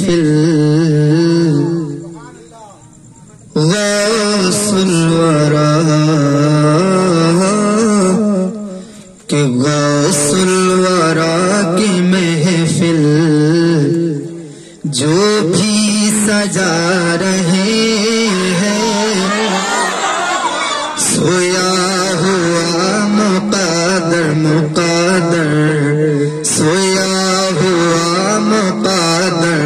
महफिल गौसुल वरा के गौसुल वरा की महफिल जो भी सजा रहे हैं सोया हुआ मुक़द्दर मुक़द्दर सोया हुआ मुक़द्दर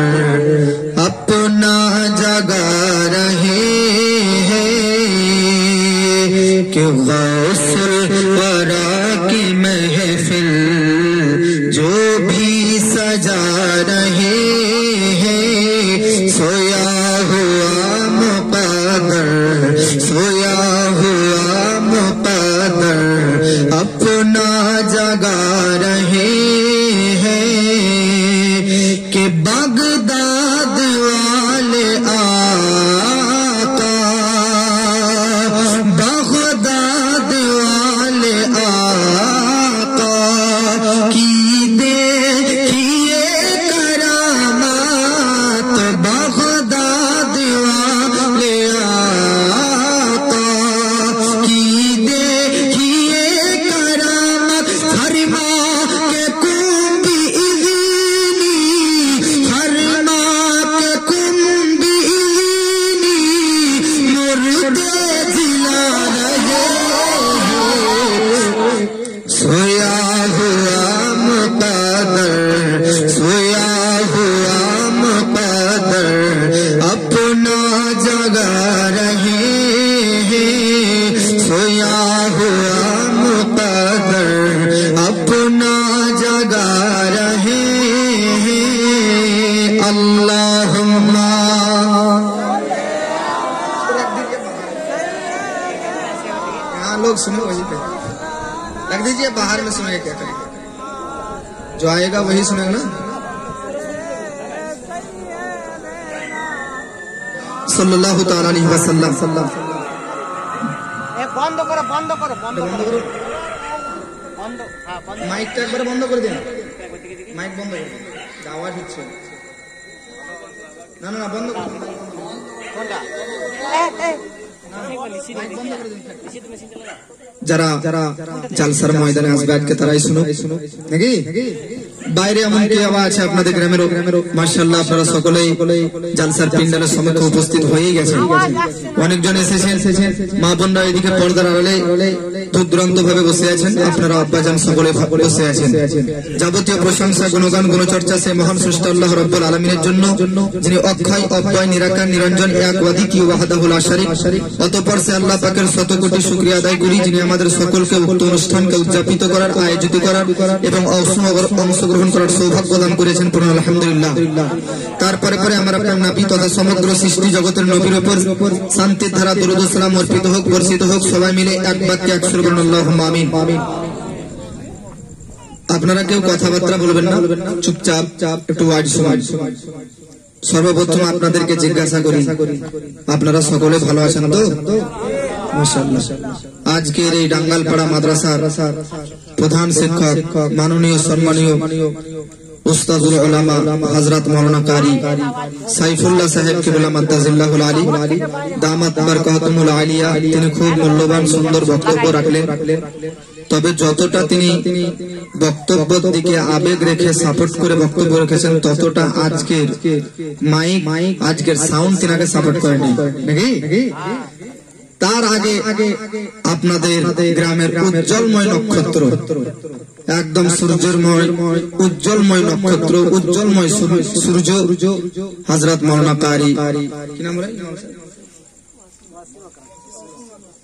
अपना जगा रहे हैं कि गौसुल वरा की महफिल जो भी सजा रहे सोया हुआ मुक़द्दर सोया हुआ मुक़द्दर अपना जगा रहे हैं कि बगदाद वाले आका बगदाद वाले आका की देखिए करामात बगदाद वाले आका की देखिए करामात फरमा के कुंभी इज़नी फरमा के कुंभी इज़नी मुर्दे जिला रहे सोया हुआ मुक़द्दर सोया हुआ मुक़द्दर अपना जगा रहे हैं सोया हुआ मुक़द्दर अपना जगा रहे हैं अल्लाहुम्मा यहाँ लोग सुनो वही पे रख दीजिए बाहर में सुनेंगे क्या करेंगे जो आएगा वही सुनेगा ना सल्लल्लाहु ताला अलैहि वसल्लम বন্ধ করো বন্ধ করো বন্ধ করো বন্ধ হ্যাঁ বন্ধ মাইকটা একবার বন্ধ করে দিন মাইক বন্ধ করে দিন আওয়াজ হচ্ছে না না না বন্ধ করুন কোনটা যারা জালসার ময়দানে আসবে আজকে তারাই শুনো নাকি বাইরে এমন কি আওয়াজ আছে আপনাদের গ্রামেরও মাশাআল্লাহ আপনারা সকলেই জালসার প্যান্ডেলের সম্মুখে উপস্থিত হয়ে গেছেন অনেকজন এসেছেন মা বোনরা এদিকে পর্দার আড়ালে দূর দূরান্ত ভাবে বসে আছেন আপনারা আব্বাজান সকলে বসে আছেন যাবতীয় প্রশংসা গুণগান গুণচর্চা সে মহান স্রষ্টা আল্লাহ রাব্বুল আলামিনের জন্য যিনি অক্ষয় অব্যয় নিরাকার নিরঞ্জন এক ওয়াহিদ ওয়াহদাহু লা শারীক অতঃপর সে আল্লাহ পাকের শত কোটি শুকরিয়া আদায় করি যিনি আমাদের সকলকে উক্ত অনুষ্ঠানকে উদযাপিত করার আয়োজিত করার এবং অংশগ্রহণ করার সৌভাগ্য দান করেছেন পূর্ণ আলহামদুলিল্লাহ তারপরে পরে আমরা আপনার নবী তথা সমগ্র সৃষ্টি জগতের নবীর উপর শান্তির ধারা দরুদ ও সালাম অর্পিত হোক বর্ষিত হোক সবাই মিলে এক বাক্যে একসুর বলুন আল্লাহুম্মা আমিন আপনারা কেউ কথাবার্তা বলবেন না চুপচাপ একটু ওয়াজ শুনুন সর্বপ্রথম আপনাদেরকে জিজ্ঞাসা করি আপনারা সকলে ভালো আছেন তো মাশাআল্লাহ আজকের এই ডাঙ্গালপাড়া মাদ্রাসার প্রধান শিক্ষক মাননীয় সম্মানীয় উস্তাদুল উলামা হযরত মাওলানা কারি সাইফুল্লাহ সাহেব কিবলা মাদ্দাজিল্লাহুল আলী দামাত বারকাতুল আলিয়া তিনি খুব মূল্যবান সুন্দর বক্তব্য রাখলেন তবে যতটা তিনি বক্তব্যের দিকে আবেগ রেখে সাপোর্ট করে বক্তব্য রেখেছেন ততটা আজকের মাইক আজকের সাউন্ড তিনাকে সাপোর্ট করেনি নাকি তার আগে আপনাদের গ্রামের উজ্জ্বলময় নক্ষত্র একদম সূর্যময় উজ্জ্বলময় নক্ষত্র উজ্জ্বলময় সূর্য হযরত মাওলানা কারি কি নাম বলে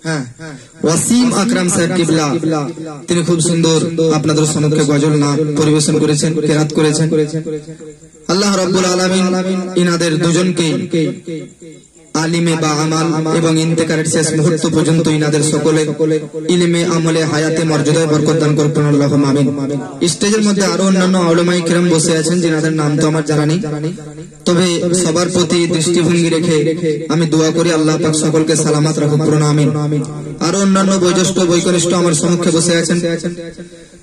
হ্যাঁ ওয়াসিম আকরাম সাহেব কিবলা তিনি খুব সুন্দর আপনাদের সম্মুখে গজল নাম পরিবেশন করেছেন কিরাত করেছেন আল্লাহ রাব্বুল আলামিন ইনাদের দুজনকে আলিমে বা আমাল এবং ইন্তেকারের শেষ মুহূর্ত পর্যন্ত ইনাদের সকলে ইলমে আমলে হায়াতে মর্যাদায় বরকত দান করুন আল্লাহুম্মা আমিন স্টেজের মধ্যে আরো অন্যান্য উলামায়ে কিরাম বসে আছেন যিনাদের নাম তো আমার জানা নেই তবে সবার প্রতি দৃষ্টিভঙ্গি রেখে আমি দোয়া করি আল্লাহ পাক সকলকে সালামত রাখুন পূর্ণ আমিন আরো অন্যান্য বয়োজ্যেষ্ঠ বৈকনিষ্ঠ আমার সম্মুখে বসে আছেন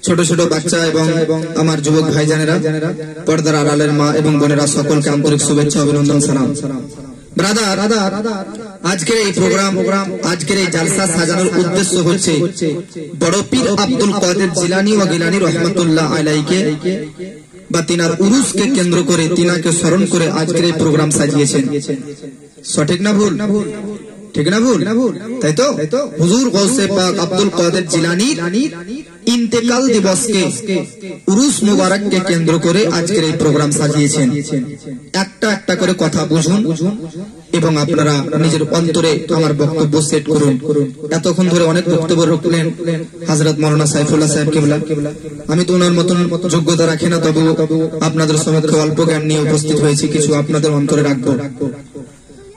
ছোট ছোট বাচ্চা এবং আমার যুবক ভাইজানেরা, পর্দার আড়ালের মা এবং বোনেরা, সকলকে আন্তরিক শুভেচ্ছা, অভিনন্দন, সালাম। ব্রাদার, আজকের এই প্রোগ্রাম, আজকের এই জালসা সাজানোর উদ্দেশ্য হচ্ছে বড় পীর আব্দুল কাদের জিলানী ও গিলানী রহমাতুল্লাহ আলাইহিকে বা তিনার উরুসকে কেন্দ্র করে, তিনাকে স্মরণ করে আজকের এই প্রোগ্রাম সাজিয়েছেন। সঠিক না ভুল? ঠিক না ভুল? তাই তো? হুজুর গৌসে পাক আব্দুল কাদের জিলানীর ইন্তেকাল দিবসকে, উরুস মুবারককে কেন্দ্র করে আজকের এই প্রোগ্রাম সাজিয়েছেন। একটা একটা করে কথা বুঝুন এবং আপনারা নিজের অন্তরে আমার বক্তব্য সেট করুন। এতক্ষণ ধরে অনেক বক্তব্য রাখলেন হযরত মাওলানা সাইফুল্লাহ সাহেব কিবলা। আমি তো ওনার মতন যোগ্যতা রাখি না, তবে আপনাদের সমক্ষে অল্প জ্ঞান নিয়ে উপস্থিত হয়েছি, কিছু আপনাদের অন্তরে রাখবো।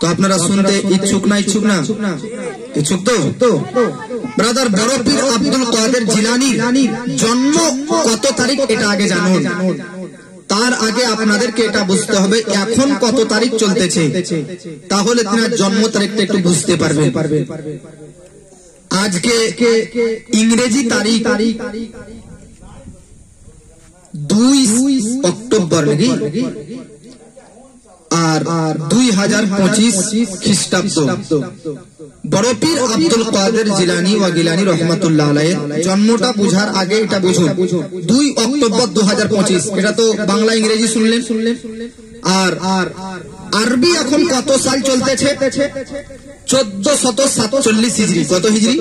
তো আপনারা শুনতে ইচ্ছুক না? ইচ্ছুক না? ইচ্ছুক তো? ব্রাদার, বড় পীর আব্দুল কাদের জিলানীর জন্ম কত তারিখ এটা আগে জানুন। তার আগে আপনাদেরকে এটা বুঝতে হবে এখন কত তারিখ চলতেছে, তাহলে তিনার জন্ম তারিখটা একটু বুঝতে পারবেন। আজকে ইংরেজি তারিখ 2 অক্টোবর নাকি, আর 2025 খ্রিস্টাব্দ। বড় পীর আব্দুল কাদের জিলানী ও গিলানী রহমাতুল্লাহ আলাইহির জন্মটা বুঝার আগে এটা বুঝুন, 2 অক্টোবর 2025। এটা তো বাংলা ইংরেজি শুনলেন। আর আরবি এখন কত সাল চলতেছে? 1447 হিজরি। কত হিজরি?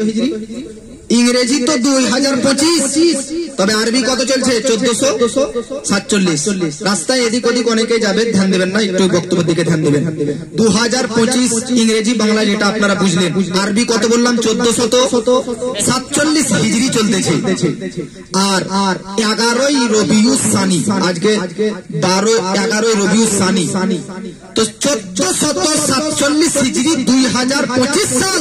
ইংরেজি তো 2025, তবে আরবি কত চলছে? 1447। রাস্তায় এদিক ওদিক অনেকে যাবে, ধ্যান দেবেন না, একটু বক্তব্যের দিকে ধ্যান দেবেন। 2025 ইংরেজি বাংলা যেটা আপনারা বুঝলেন। আরবি কত বললাম? 1447 হিজরি চলতেছে। আর 11ই রবিউস সানি, আজকে 11ই রবিউস সানি, তো 1447 হিজরি 2025 সাল।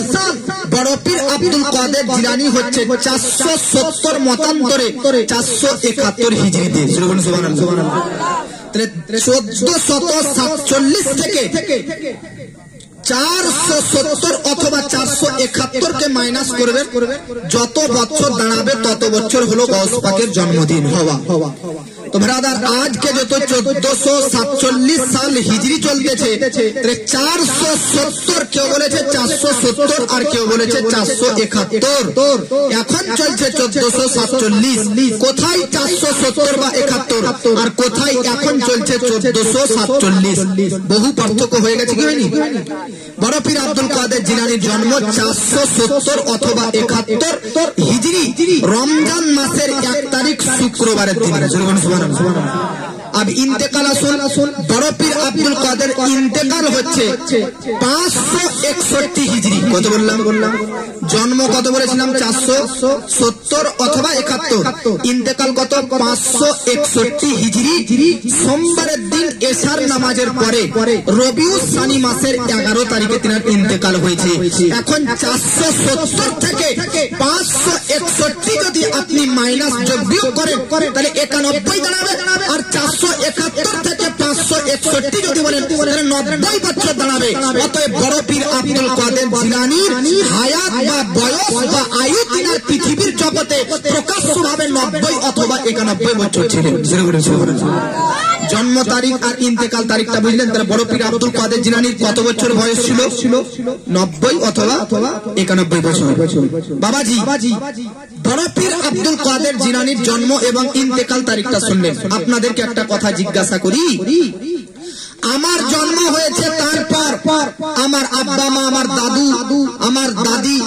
বড় পীর আব্দুল কাদের জিলানী হচ্ছে 470 মতান্তরে 471 হিজরিতে। সুবহানাল্লাহ। তাহলে 1447 থেকে 470 অথবা 471 কে মাইনাস করবেন, যত বছর দাঁড়াবে তত বছর হলো গৌস পাকের জন্মদিন হওয়া। তো ব্রাদার, আজকে যত 1447 সাল হিজরি চলতেছে, 470 কেউ বলেছে 470 আর কেউ বলেছে 471। এখন চলছে 1447। কোথায় 470 বা 71 আর কোথায় এখন চলছে 1447? বহু পার্থক্য হয়ে গেছে কি হয়নি? বড় পীর আব্দুল কাদের জিলানীর জন্ম 470 অথবা 71 হিজরি রমজান মাসের 1 তারিখ শুক্রবারের দিন। अब इंतेकाल আসুন। বড় পীর আব্দুল কাদের ইন্তেকাল হচ্ছে 561 হিজরি। কত বললাম? জন্ম কত বলেছিলাম? 470 অথবা 71। ইন্তেকাল কত? 561 হিজরি সোমবারের দিন এশার নামাজের পরে রবিউস সানি মাসের 11 তারিখে তিনার ইন্তেকাল হয়েছে। এখন 470 থেকে 561 যদি আপনি মাইনাস যোগ করেন তাহলে 91 দাঁড়াবে, আর 471 থেকে 561 যদি বলেন তাহলে 90 বছর দাঁড়াবে। অতএব বড় পীর আব্দুল কাদের জিলানীর হায়াত বা বয়স বা আয়ু তিনার পৃথিবীর জগতে প্রকাশ্যভাবে 90 অথবা 91 বছর ছিলেন। জন্ম তারিখ আর ইন্তেকাল তারিখটা বুঝলেন? তাহলে বড় পীর আব্দুল কাদের জিলানীর কত বছর বয়স ছিল? 90 অথবা 91 বছর। বাবাজি, বড় পীর আব্দুল কাদের জিলানীর জন্ম এবং ইন্তেকাল তারিখটা শুনলেন। আপনাদেরকে একটা কথা জিজ্ঞাসা করি, আমার জন্ম হয়েছে তারপর আমার আব্বা মা, আমার দাদু, আমার দাদি,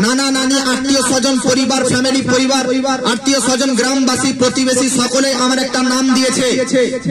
নানা নানি, আত্মীয় স্বজন, পরিবার, ফ্যামিলি, পরিবার, আত্মীয় স্বজন, গ্রামবাসী, প্রতিবেশী সকলে আমার একটা নাম দিয়েছে।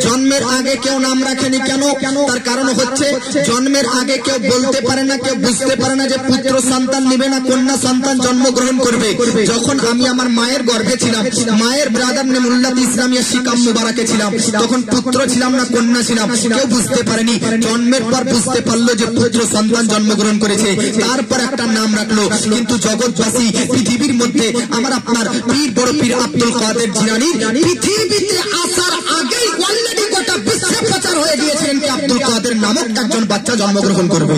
জন্মের আগে কেউ নাম রাখেনি। কেন? তার কারণ হচ্ছে জন্মের আগে কেউ বলতে পারে না, কেউ বুঝতে পারে না যে পুত্র সন্তান নিবে না কন্যা সন্তান জন্মগ্রহণ করবে। যখন আমি আমার মায়ের গর্ভে ছিলাম, মায়ের ব্রাদার নেম উল্লাত ইসলামিয়া শিকাম মুবারাকে ছিলাম, তখন পুত্র ছিলাম না কন্যা ছিলাম, কেউ বুঝতে পারেনি। জন্মের পর বুঝতে পারলো যে পুত্র সন্তান জন্মগ্রহণ করেছে, তারপর একটা নাম রাখলো। কিন্তু জগৎবাসী, পৃথিবীর মধ্যে আমার আপনার পীর বড় পীর আব্দুল কাদের জিলানী পৃথিবীতে আসার আগেই অলরেডি গোটা বিশ্বে প্রচার হয়ে গিয়েছিলেন যে আব্দুল কাদের নামক একজন বাচ্চা জন্মগ্রহণ করবে।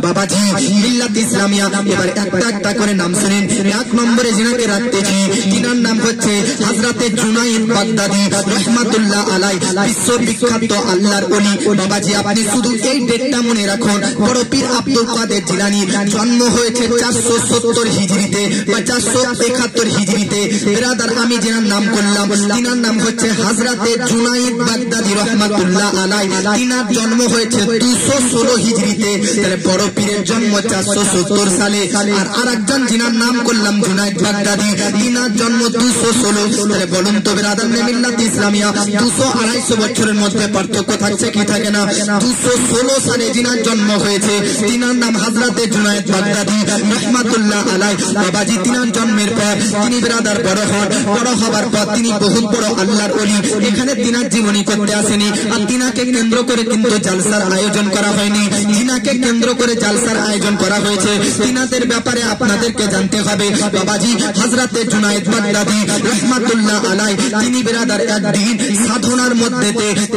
বাবাজি মিল্লাত ইসলামিয়া। এবার একটা একটা করে নাম শুনেন। এক নম্বরে যিনাকে রাখতেছি তিনার নাম হচ্ছে হযরতে জুনায়েদ বাগদাদি রাহমাতুল্লাহ আলাইহি, বিশ্ববিখ্যাত আল্লাহর ওলি। বাবাজি আপনি শুধু এই ডেটটা মনে রাখুন, বড় পীর আব্দুল কাদের জিলানী জন্ম হয়েছে 470 হিজরিতে বা 471 হিজরিতে। বিরাদার আমি যিনার নাম করলাম তিনার নাম হচ্ছে হযরতে জুনায়েদ বাগদাদি রাহমাতুল্লাহ আলাইহি। তিনার জন্ম হয়েছে 216 হিজরিতে। তাহলে বড় পীরের জন্ম 470 সালে। আর আরেকজন যিনার নাম করলাম জুনায়েদ বাগদাদি, তিনার জন্ম 216। তাহলে বলুন তো বিরাদার মিল্লাত ইসলামিয়া 200-250 বছরের মধ্যে পার্থক্য থাকছে কি থাকে না? 216 সালে যিনার জন্ম হয়েছে তিনার নাম হযরতে জুনায়েদ বাগদাদি রাহমাতুল্লাহ আলাইহি। বাবাজি তিনার জন্মের পর তিনি বিরাদার বড় হন। বড় হবার পর তিনি বহুত বড় আল্লাহর ওলি। এখানে তিনার জীবনী করতে আসেনি, আর তিনাকে কেন্দ্র করে কিন্তু জালসার আয়োজন করা হয়নি। তিনাকে কেন্দ্র করে জালসার আয়োজন করা হয়েছে। তিনাদের ব্যাপারে আপনাদেরকে জানতে হবে। বাবাজি হযরতে জুনায়েদ বাগদাদি রাহমাতুল্লাহ আলাইহি তিনি বিরাদার একদিন সাধনার মধ্যে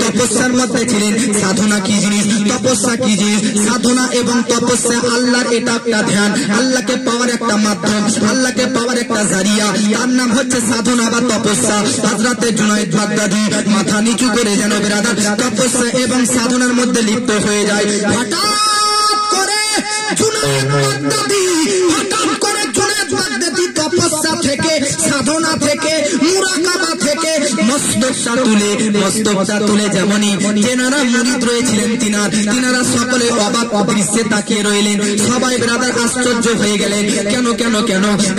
তপস্যার মধ্যে ছিলেন। সাধনা কি জিনিস, তপস্যা কি জিনিস? সাধনা এবং তপস্যা আল্লাহর এটা একটা ধ্যান, আল্লাহকে পাওয়ার একটা মাধ্যম, আল্লাহকে পাওয়ার একটা জারিয়া। তার নাম হচ্ছে সাধনা বা তপস্যা। হযরতে জুনায়েদ বাগদাদি মাথা নিচু করে যেন বিরাদার তপস্যা এবং সাধনার মধ্যে লিপ্ত হয়ে যায়। হঠাৎ করে জুনায়েদ বাগদাদি তপস্যা থেকে, সাধনা থেকে, মুরাকাবা থেকে মস্তকটা তুলে যেমনই যেনারা মুরিদ রয়েছিলেন তিনারা সকলে অবাক দৃশ্যে তাকিয়ে রইলেন। সবাই ব্রাদার আশ্চর্য হয়ে গেলেন। কেন?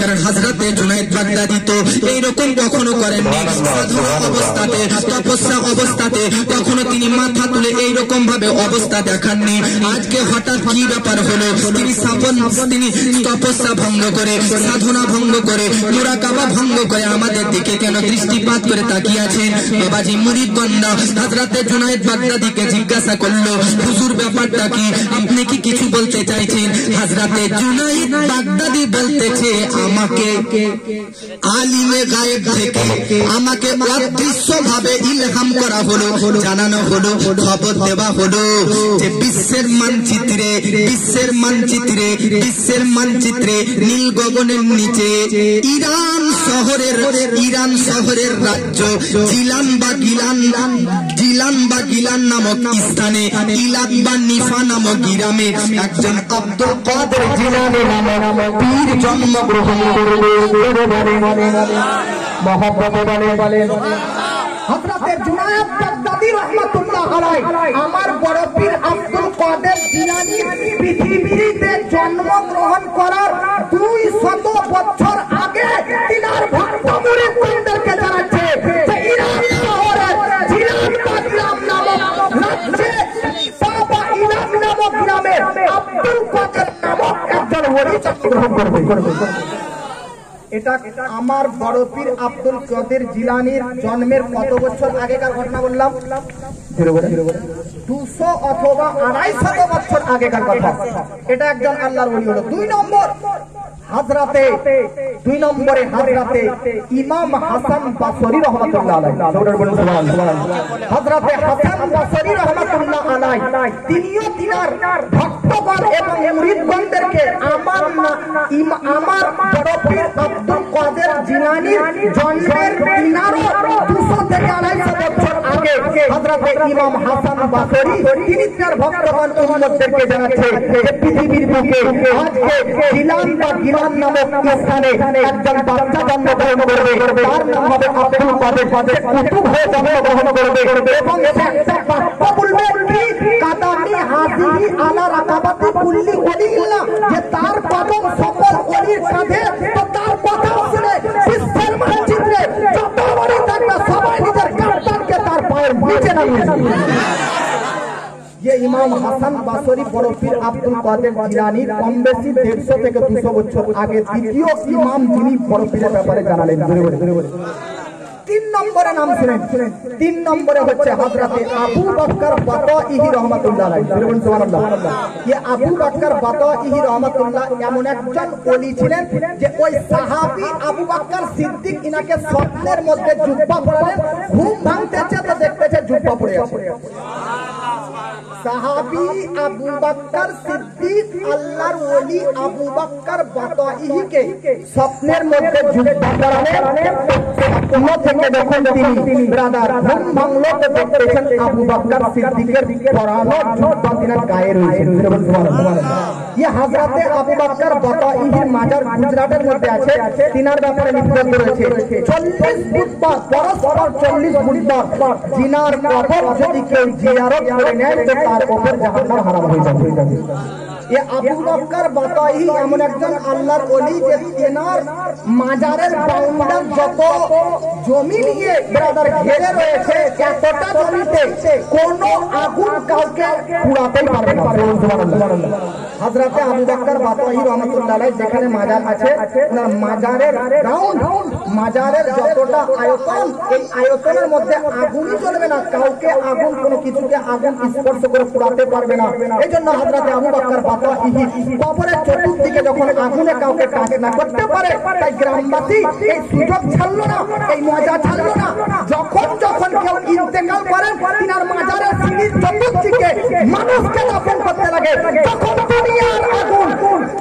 কারণ হযরতে জুনায়েদ বাগদাদি তো এইরকম কখনো করেননি। সাধনা অবস্থাতে, তপস্যা অবস্থাতে কখনো তিনি মাথা তুলে এইরকম ভাবে অবস্থা দেখাননি। আজকে হঠাৎ কি ব্যাপার হলো? তিনি তপস্যা ভঙ্গ করে, সাধনা ভঙ্গ করে, মুরাকাবা ভঙ্গ করে আমাদের দিকে কেন দৃষ্টিপাত করে তাকিয়ে আছেন? বাবাজি মুরিদগণরা হযরতে জুনায়েদ বাগদাদিকে জিজ্ঞাসা করলো, হুজুর ব্যাপারটা কি? আপনি কি কিছু বলতে চাইছেন? হযরতে জুনায়েদ বাগদাদি বলতেছে, আমাকে আলিমে গায়েব থেকে আমাকে অদৃশ্য ভাবে ইলহাম করা হলো, জানানো হলো, খবর দেওয়া হলো যে বিশ্বের মানচিত্রে নীল গগনের নিচে ইরান শহরের রাজ্য জিলান বা গিলান নামক স্থানে, ইলাত বা নিফা নামক গ্রামে একজন আব্দুল কাদের জিলানী নামক পীর জন্মগ্রহণ করবে। হযরতে জুনায়েদ বাগদাদি রাহমাতুল্লাহ আলাইহি আমার বড় পীর আব্দুল কাদের জিলানীর পৃথিবীতে জন্মগ্রহণ করার 200 বছর আগে তিনার ভক্ত মুরিদদেরকে জানাচ্ছে যে ইরান শহরের জিলান বা গিলান নামক রাজ্যে বাবা ইরান নামক গ্রামে আব্দুল কাদের নামক একজন ওলি জন্মগ্রহণ করবে। এটা আমার বড় পীর আব্দুল কাদের জিলানীর জন্মের কত বছর আগেকার ঘটনা বললাম? 200 অথবা 250 বছর আগেকার কথা। এটা একজন আল্লাহর ওলি হলো। 2 নম্বরে হযরতে ইমাম হাসান বসরি রাহমাতুল্লাহ আলাইহি। হযরতে হাসান বসরি রাহমাতুল্লাহ আলাইহি তিনিও তিনার ভক্তগণ এবং মুরিদগণদেরকে আমার বড় পীর আব্দুল কাদের জিলানীর জন্মের তিনারও 200 থেকে 250 বছর আগে হযরতে ইমাম হাসান বসরি তিনি তার ভক্তগণ উম্মতদেরকে জানাচ্ছে যে পৃথিবীর বুকে আজকে জিলান বা গিলান নামক স্থানে একজন বাচ্চা জন্মগ্রহণ করবে। তার নাম হবে আব্দুল কাদের, কুতুব হয়ে জন্মগ্রহণ করবে এবং সে একটা বাক্য বলবে কি কাদামি হাজিহি আলা রাকাবাতি কুল্লি ওলিল্লাহ, যে তার কদম সকল ওলির কাঁধে। তো তার কথা শুনে বিশ্বের মানচিত্রে যত ওলি থাকবে সবাই নিজের কাঁধকে তার পায়ের নিচে নামিয়ে দিবে। ये इमाम हसन बसरी बड़ पीर आब्दुल काদের জিলানী कम बेशी 150 থেকে 200 বছর আগে দ্বিতীয় ইমাম যিনি বড় পীরের ব্যাপারে জানালেন। 3 নম্বরে নাম শুনেন। 3 নম্বরে হচ্ছে হযরতে আবু বকর বাতাইহি রাহমাতুল্লাহ আলাইহি। সুবহানাল্লাহ। ये আবু বকর বাতাইহি রাহমাতুল্লাহ এমন একজন ওলি ছিলেন যে ওই সাহাবী আবু বকর সিদ্দিক ইনাকে স্বপ্নের মধ্যে জুব্বা পরালেন। ঘুম ভাঙতেছে তো দেখতেছে জুব্বা পড়ে আছে। সাহাবী আবু বকর সিদ্দিক আল্লাহর ওলি আবু বকর বাতাইকে স্বপ্নের মধ্যে যুদ্ধ করালেন। স্বপ্ন থেকে যখন তিনি ব্রাদার ঘুম ভাঙলো তো দেখতেছেন আবু বকর সিদ্দিকের পরানো যুদ্ধ তিনার গায়ে রয়েছে। ये हजरत আবু বকর বাতাইহির মাজার গুজরাটের মধ্যে আছে। তিনার ব্যাপারে লিপিবদ্ধ রয়েছে 40 বুধবার পরস্পর 40 বুধবার জিনার কবর যদি কেউ জিয়ারত করে নেয় তো তার উপর জাহান্নাম হারাম হয়ে যাবে। ये আবু বকর বাতাইহি এমন একজন আল্লাহর ওলি যে তিনার মাজারের বাউন্ডার যত জমি নিয়ে ব্রাদার ঘিরে রয়েছে এতটা জমিতে কোনো আগুন কাউকে পুড়াতে পারবে না। সুবহানাল্লাহ। হযরত আবু বকর বাতাইহি রাহমাতুল্লাহ আলাইহি যেখানে মাজার আছে ওনার মাজারের গ্রাউন্ড মাজারের যতটা আয়তন এই আয়তনের মধ্যে আগুনই জ্বলবে না, কাউকে আগুন কোনো কিছুকে আগুন স্পর্শ করে পুড়াতে পারবে না। এইজন্য হযরত আবু বকর বাতাইহি কবরের চতুর্দিকে যখন আগুনে কাউকে টাচ না করতে পারে তাই গ্রামবাসী এই সুযোগ ছাড়লো না, এই মজা ছাড়লো না। যখন যখন কেউ ইন্তেকাল করেন তিনার মাজারের সিঁড়ির চতুর্দিকে মানুষকে দাফন করতে লাগে, তখন দুনিয়ার আগুন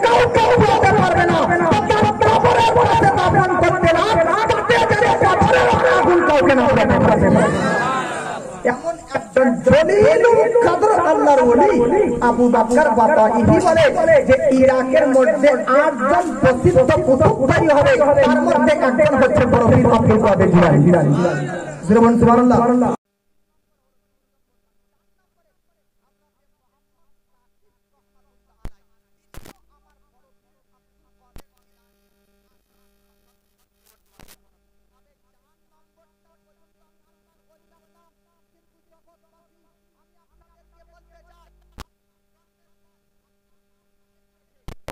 কাউকে পুড়াতে পারবে না। তার কবরের পাশে দাফন করতে না তাতে যেন কবরের আগুন কাউকে না পুড়াতে পারবে না। এমন একজন জলিলুল কদর আল্লাহর ওলি আবু বকর বাতাইহি বলে যে ইরাকের মধ্যে 8 জন প্রসিদ্ধ কুতুববাড়ি হবে, তার মধ্যে একজন হচ্ছে বড় পীর আব্দুল কাদের জিলানী। সুবহানাল্লাহ।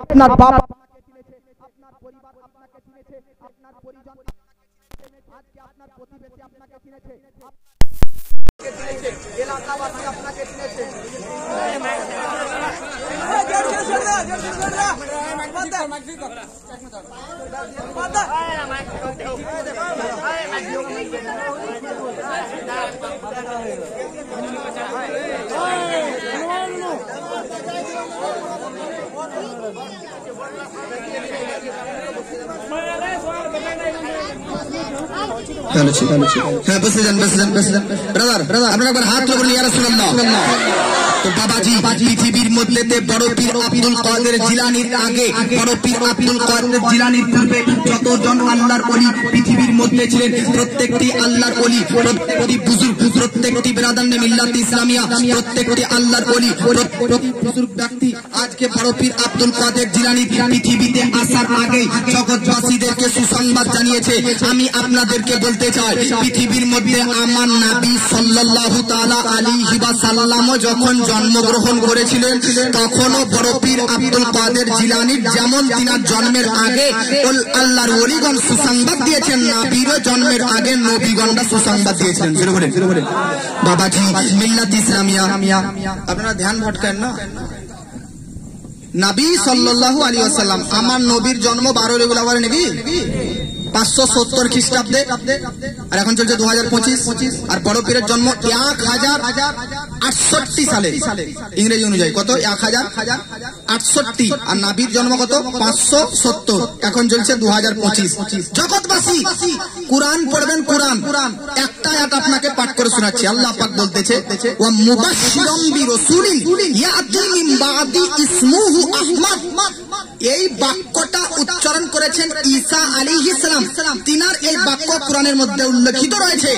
আপনার বাপ আপনাকে চিনেছে, আপনার পরিবার আপনাকে চিনেছে, আপনার পরিজন আপনাকে চিনেছে, আজকে আপনার প্রতিবেশী আপনাকে চিনেছে, এলাকাবাসী আপনাকে চিনেছে। হ্যাঁ বসে যান ব্রাদার আপনারা একবার হাত তুলে বলুন ইয়া রাসূলুল্লাহ। তো বাবাজি পৃথিবীর মধ্যে বড় পীর আব্দুল কাদের জিলানীর আগে বড় পীর আব্দুল কাদের জিলানীর পূর্বে যতজন আল্লাহর ওলি পৃথিবীর মধ্যে ছিলেন প্রত্যেকটি আল্লাহর ওলি, প্রত্যেকটি বুজুর্গ, প্রত্যেকটি বেরাদানে মিল্লাত ইসলামিয়া, প্রত্যেকটি আল্লাহর ওলি, প্রত্যেকটি বুজুর্গ ব্যক্তি আজকে বড় পীর আব্দুল কাদের জিলানী পৃথিবীতে আসার আগে জগৎবাসীদেরকে সুসংবাদ জানিয়েছে। আমি আপনাদেরকে বলতে চাই পৃথিবীর মধ্যে আমার নবী সাল্লাল্লাহু তাআলা আলাইহি ওয়াসাল্লাম যখন জন্মগ্রহণ করেছিলেন তখনও বড় পীর আব্দুল কাদের জিলানীর যেমন তিনার জন্মের আগে আল্লাহর ওলিগণ সুসংবাদ দিয়েছেন, নবীরও জন্মের আগে নবীগণরা সুসংবাদ দিয়েছেন। বাবাজি মিল্লাত ইসলামিয়া আপনারা ধ্যান ভটকান না। নবী সাল্লাল্লাহু আলাইহি ওয়াসাল্লাম আমার নবীর জন্ম 12 রেগুলা বলে নবী 570 খ্রিস্টাব্দে, আর এখন চলছে 2025। আর বড় পীরের জন্ম 1068 সালে ইংরেজি অনুযায়ী কত 1068, আর নবীর জন্ম কত 570, এখন চলছে 2025। জগৎবাসী কুরআন পড়বেন, কুরআন একটা আয়াত আপনাকে পাঠ করে শোনাচ্ছি। আল্লাহ পাক বলতেছে ওয়া মুবাশশিরাম বিরাসূলিন ইয়াতি মিন বাদি ইসমুহু আহমদ। এই বাক্যটা উচ্চারণ করেছেন ঈসা আলাইহিস সালাম, তিনার এই বাক্য কোরআনের মধ্যে উল্লেখিত রয়েছে।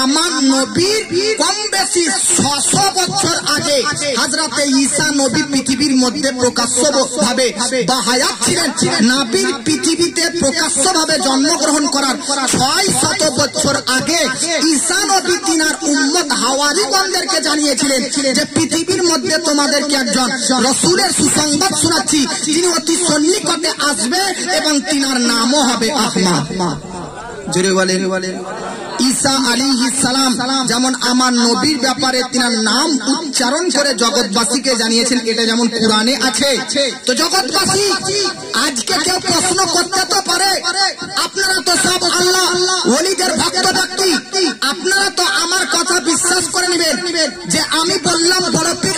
আমার নবীর কম বেশি 600 বছর আগে হযরতে ঈসা নবী পৃথিবীর মধ্যে প্রকাশ্যভাবে বাহায়াত ছিলেন। নবীর পৃথিবীতে প্রকাশ্যভাবে জন্মগ্রহণ করার 600 বছর আগে ঈসা নবী তিনার উম্মত হাওয়ারিগণদেরকে জানিয়েছিলেন যে পৃথিবীর মধ্যে তোমাদেরকে একজন রাসূলের সুসংবাদ শোনাচ্ছি, যিনি অতি সন্নিকটে আসবে এবং তিনার নামও হবে আহমদ। জোরে বলেন। ঈসা আলাইহিস সালাম যেমন আমার নবীর ব্যাপারে তিনার নাম উচ্চারণ করে জগৎবাসীকে জানিয়েছেন, এটা যেমন কোরআনে আছে। তো জগৎবাসী আজকে কেউ প্রশ্ন করতে তো পারে, আপনারা তো সব আল্লাহ ওলিদের ভক্ত ব্যক্তি, আপনারা তো আমার কথা বিশ্বাস করে নেবেন যে আমি বললাম বড় পীর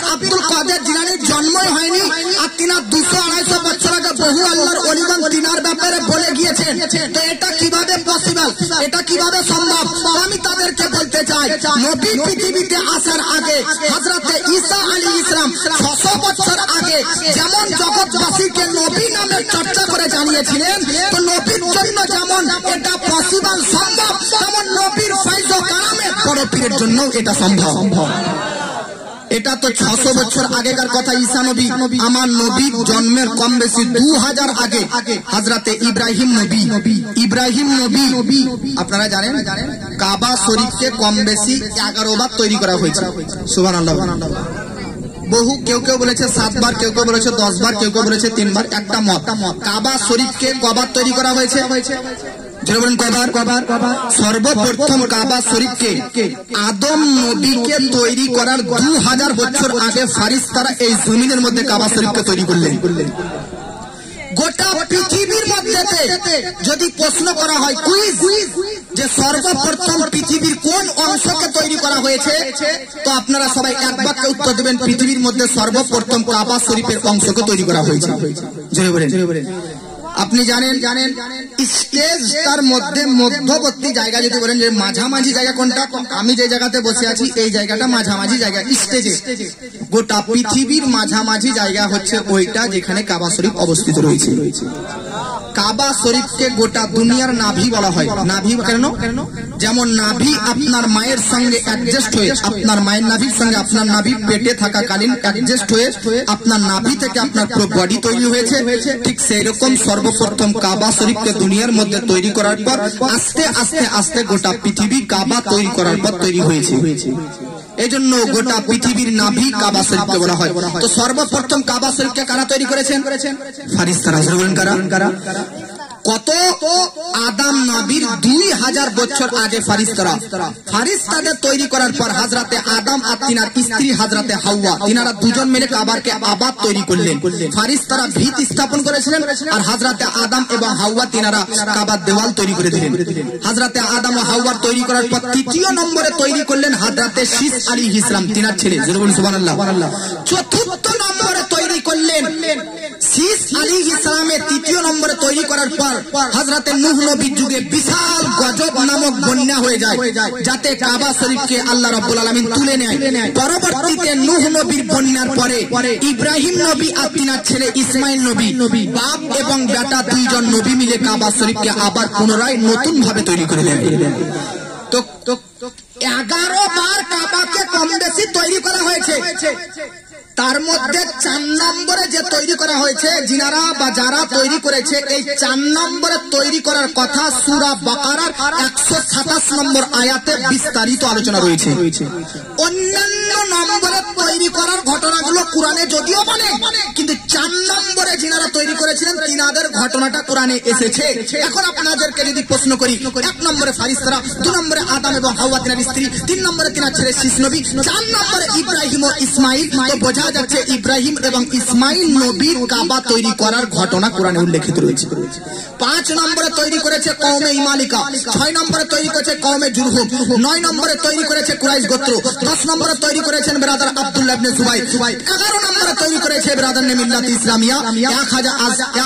তো এটা কিভাবে পসিবল, এটা কিভাবে সম্ভব? আমি তাদেরকে বলতে চাই, নবী পৃথিবীতে আসার আগে হযরতে ঈসা আলাইহিস সালাম 600 বছর আগে যেমন জগৎবাসীকে নবী নামে চর্চা করে জানিয়েছিলেন, তো নবীর জন্য যেমন এটা পসিবল সম্ভব, তেমন নবীর ফয়জ ও কারামের বড় পীরের জন্য এটা সম্ভব। এটা তো 600 বছর আগেকার কথা। ঈসা নবী, আমার নবীর জন্মের কম বেশি 2000 আগে হযরতে ইব্রাহিম নবী আপনারা জানেন কাবা শরীফকে কম বেশি 11 বার তৈরি করা হয়েছে। সুবহানাল্লাহ। বহু কেউ বলেছে 7 বার, কেউ বলেছে 10 বার, কেউ বলেছে 3 বার। একটা মত, কাবা শরীফকে কবার তৈরি করা হয়েছে? সর্বপ্রথম কাবা শরীফকে আদম নবীকে তৈরি করার 2000 বছর আগে ফারিস্তারা এই জমিনের মধ্যে কাবা শরীফকে তৈরি করলেন। গোটা পৃথিবীর মধ্যে যদি প্রশ্ন করা হয় কুইজ, যে সর্বপ্রথম পৃথিবীর কোন অংশকে তৈরি করা হয়েছে, তো আপনারা সবাই এক বাক্যে উত্তর দেবেন, পৃথিবীর মধ্যে সর্বপ্রথম কাবা শরীফের অংশকে তৈরি করা হয়েছে। আপনি জানেন স্টেজ তার মধ্যে মধ্যবর্তী জায়গা, যদি বলেন যে মাঝামাঝি জায়গা কোনটা, আমি যে জায়গাতে বসে আছি এই জায়গাটা মাঝামাঝি জায়গা স্টেজে। গোটা পৃথিবীর মাঝামাঝি জায়গা হচ্ছে ওইটা যেখানে কাবা শরীফ অবস্থিত রয়েছে। কাবা শরীফকে গোটা দুনিয়ার নাভি বলা হয়। নাভি কেন? যেমন নাভি আপনার মায়ের সঙ্গে অ্যাডজাস্ট হয়ে, আপনার মায়ের নাভির সঙ্গে আপনার নাভি পেটে থাকাকালীন অ্যাডজাস্ট হয়ে আপনার নাভি থেকে আপনার পুরো বডি তৈরি হয়েছে, ঠিক সেই রকম সর্বপ্রথম কাবা শরীফকে দুনিয়ার মধ্যে তৈরি করার পর আস্তে আস্তে আস্তে গোটা পৃথিবী কাবা তৈরি করার পর তৈরি হয়েছে। এই জন্য গোটা পৃথিবীর নাভি কাবা শরীফকে বলা হয়। তো সর্বপ্রথম কাবা শরীফকে কারা তৈরি করেছেন? ফারিস্তারা। কারা? কত? আদম নবীর 2000 বছর আগে ফারিস্তাদের তৈরি করার পর হযরতে আদম আর তিনার স্ত্রী হযরতে হাওয়া, তিনারা দুজন মিলে কাবাকে আবার তৈরি করলেন। ফারিস্তারা ভিত স্থাপন করেছিলেন আর হযরতে আদম এবং হাওয়া তিনারা কাবার দেওয়াল তৈরি করে দিলেন। হযরতে আদম ও হাওয়ার তৈরি করার পর তৃতীয় নম্বরে তৈরি করলেন হযরতে শীস আলাইহিস সালাম, তিনার ছেলে। সুবহানাল্লাহ। চতুর্থ নম্বরে তৈরি করলেন শীস আলাইহিস সালামের। তৃতীয় নম্বরে তৈরি করার পর হযরতে নূহ নবীর যুগে বিশাল গজব নামক বন্যা হয়ে যায়, যাতে কাবা শরীফকে আল্লাহ রাব্বুল আলামিন তুলে নেয়। পরবর্তীতে নূহ নবীর বন্যার পরে ইব্রাহিম নবী আর তিনার ছেলে ইসমাইল নবী, বাপ এবং বেটা দুইজন নবী মিলে কাবা শরীফকে আবার পুনরায় নতুন ভাবে তৈরি করে দেন। তো 11 বার কাবাকে কম বেশি তৈরি করা হয়েছে। তার মধ্যে 4 নম্বরে যে তৈরি করা হয়েছে, যিনারা বা যারা তৈরি করেছে, এই 4 নম্বরে তৈরি করার কথা সূরা বাকারার 127 নম্বর আয়াতে বিস্তারিত আলোচনা রয়েছে। অন্যান্য নম্বরে তৈরি করার ঘটনাগুলো কোরআনে যদিও বলে, কিন্তু 4 নম্বরে যিনারা তৈরি করেছিলেন তিনাদের ঘটনাটা কোরআনে এসেছে। এখন আপনাদেরকে যদি প্রশ্ন করি, 1 নম্বরে ফারিস্তারা, 2 নম্বরে আদম এবং হাওয়া তিনার স্ত্রী, 3 নম্বরে তিনার ছেলে শীস নবী, 4 নম্বরে ইব্রাহিম ও ইসমাইল। তো বোঝা যাচ্ছে ইব্রাহিম এবং ইসমাইল নবীর কাবা তৈরি করার ঘটনা কোরআনে উল্লেখিত রয়েছে। 5 নম্বরে তৈরি করেছে কওমে ইমালিকা, 6 নম্বরে তৈরি করেছে কওমে জুরহুম, 9 নম্বরে তৈরি করেছে কুরাইশ গোত্র, 10 নম্বরে তৈরি করেছেন ব্রাদার আব্দুল্লাহ ইবনে জুবাইর, 11 নম্বরে তৈরি করেছে ব্রাদার মিল্লাত ইসলামিয়া,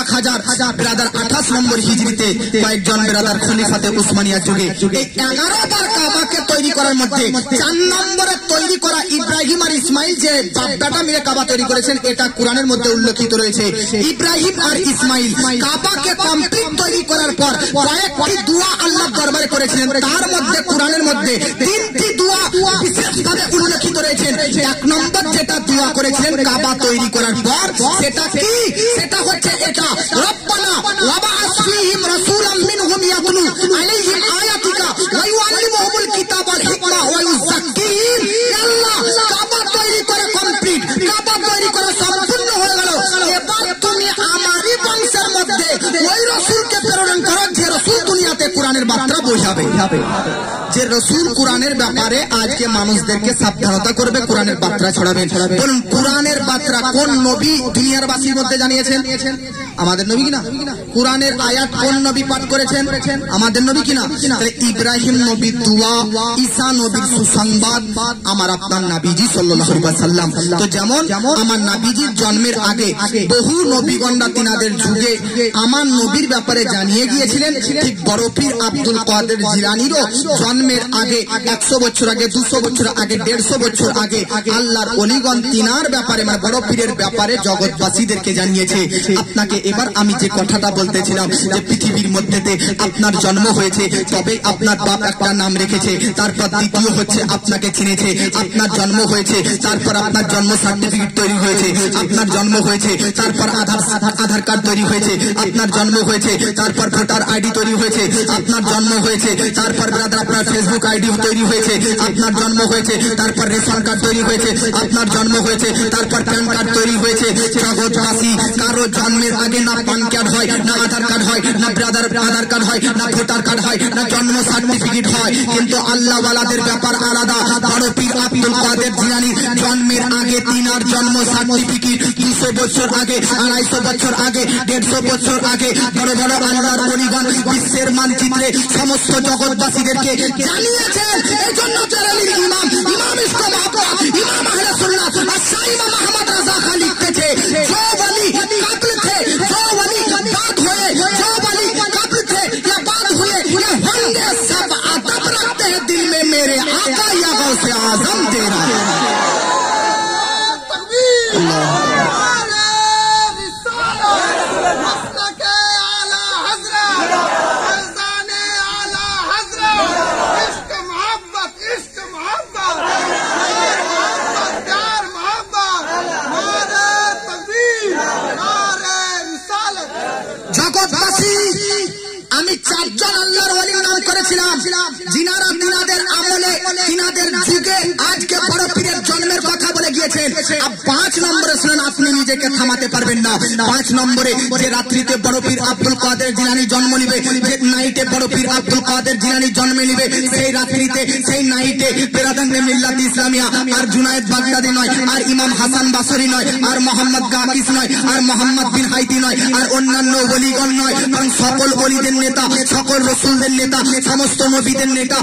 1000 ব্রাদার 28 নম্বর হিজরিতে কয়েকজন ব্রাদার খলিফাতে উসমানিয়া যুগে। এই 11 বার কাবাকে তৈরি করার মধ্যে 4 নম্বরে তৈরি করা ইব্রাহিম আর ইসমাইল যে বাপ-বেটা মিলে কাবা তৈরি করেছেন, এটা কোরআনের মধ্যে উল্লেখিত রয়েছে। ইব্রাহিম আর ইসমাইল কাবাকে কমপ্লিট তৈরি করার পর কয়েকটি দোয়া আল্লাহর দরবারে করেছিলেন। তার মধ্যে কোরআনের মধ্যে 3টি দোয়া বিশেষভাবে উল্লেখিত রয়েছে। 1 নম্বর যেটা দোয়া করেছিলেন কাবা তৈরি করার পর, সেটা কি? সেটা হচ্ছে এটা, রব্বানা ওয়াবা'আস ফীহিম রাসূলাম মিনহুম ইয়াতলু আলাইহিম আয়াতিকা ওয়া ইউআল্লিমুহুমুল কিতাবা ওয়াল হিকমা ওয়া ইউযাক্কিহিম। আল্লাহ, কাবা তৈরি করা কমপ্লিট, কাবা তৈরি করা সম্পূর্ণ হয়ে গেল। এবার তুমি আমারই বংশের মধ্যে ওই রাসূলকে প্রেরণ করো যে রাসূল দুনিয়াতে কোরআনের বার্তা বোঝাবে, যে রাসূল কোরআনের ব্যাপারে আজকে মানুষদেরকে সাবধানতা করবে, কোরআনের বার্তা ছড়াবে। বলুন, কোরআনের বার্তা কোন নবী দুনিয়ার বাসীর মধ্যে জানিয়েছেন? আমাদের নবী কিনা? কোরআনের আয়াত কোন নবী পাঠ করেছেন? আমাদের নবী কিনা? তাহলে ইব্রাহিম নবীর দোয়া, ঈসা নবীর সুসংবাদ আমার আপনার নবীজি সাল্লাল্লাহু আলাইহি ওয়াসাল্লাম। তো যেমন আমার নবীজির জন্মের আগে বহু নবীগণরা তিনাদের যুগে আমার নবীর ব্যাপারে জানিয়ে গিয়েছিলেন, ঠিক বড় পীর আব্দুল কাদের জিলানীরও জন্মের আগে 100 বছর আগে, 200 বছর আগে, 150 বছর আগে আল্লাহর ওলিগণ তিনার ব্যাপারে মানে বড় পীরের ব্যাপারে জগৎবাসীদেরকে জানিয়েছে। আপনাকে এবার আমি যে কথাটা বলতেছিলাম যে পৃথিবীর মধ্যেতে আপনার জন্ম হয়েছে, তবে আপনার বাপ একটা নাম রেখেছে, তারপর দ্বিতীয় হচ্ছে আপনাকে চিনেছে। আপনার জন্ম হয়েছে, তারপর আপনার জন্ম সার্টিফিকেট তৈরি হয়েছে। আপনার জন্ম হয়েছে, তারপর আধার কার্ড তৈরি হয়েছে। আপনার জন্ম হয়েছে, তারপর ভোটার আইডি তৈরি হয়েছে। আপনার জন্ম হয়েছে, তারপর আপনার ফেসবুক আইডি তৈরি হয়েছে। আপনার জন্ম হয়েছে, তারপর রেশন কার্ড তৈরি হয়েছে। আপনার জন্ম হয়েছে, তারপর প্যান কার্ড তৈরি হয়েছে। জগৎবাসী কারো জন্মের আগে না প্যান কার্ড হয়, না আধার কার্ড হয়, না আধার কার্ড হয়, না ভোটার কার্ড হয়, না জন্ম সার্টিফিকেট হয়। কিন্তু আল্লাহওয়ালাদের ব্যাপার আলাদা। বড় পীর আব্দুল কাদের জিলানী জন্মের আগে তিনার জন্ম সার্টিফিকেট 200 বছর আগে, 250 বছর আগে, 150 বছর আগে বড় বড় আল্লাহর ওলিগণ বিশ্বের মানচিত্রে সমস্ত জগৎবাসীদেরকে জানিয়েছেন। এই জন্য জালালির ইমাম ইসলাম ইমাম আহলে সুন্নাত শাহ ইমাম আহমদ রাজা খান লিখতেছে, जो वली काबिल थे, जो वली बात हुए, जो वली काबिल थे या बात हुए, ये होंगे सब अदब रखते हैं दिल में मेरे आका या गौसे आजम तेरा। জগৎবাসী আমি 4 জন আল্লাহর ওলির নাম করেছিলাম, যিনারা তিনাদের আমলে তিনাদের যুগে আজকে বড় পীরের জন্মের কথা বলে গিয়েছেন। আর 5 নম্বরে শুনেন, আপনি নিজেকে থামাতে পারবেন না। 5 নম্বরে যে রাত্রিতে বড় পীর আব্দুল কাদের জিলানী জন্ম নিবে, যে নাইটে বড় পীর আব্দুল কাদের জিলানী জন্ম নিবে, সেই রাত্রিতে সেই নাইটে বেরাদানে মিল্লাত ইসলামিয়া আর জুনায়েদ বাগদাদি নয়, আর ইমাম হাসান বাসরি নয়, আর মোহাম্মদ গাকিস নয়, আর মোহাম্মদ বিন হাইতি নয়, আর অন্যান্য ওলিগণ নয়, কারণ সকল ওলিদের নেতা, সকল রসুলদের নেতা, সমস্ত নবীদের নেতা,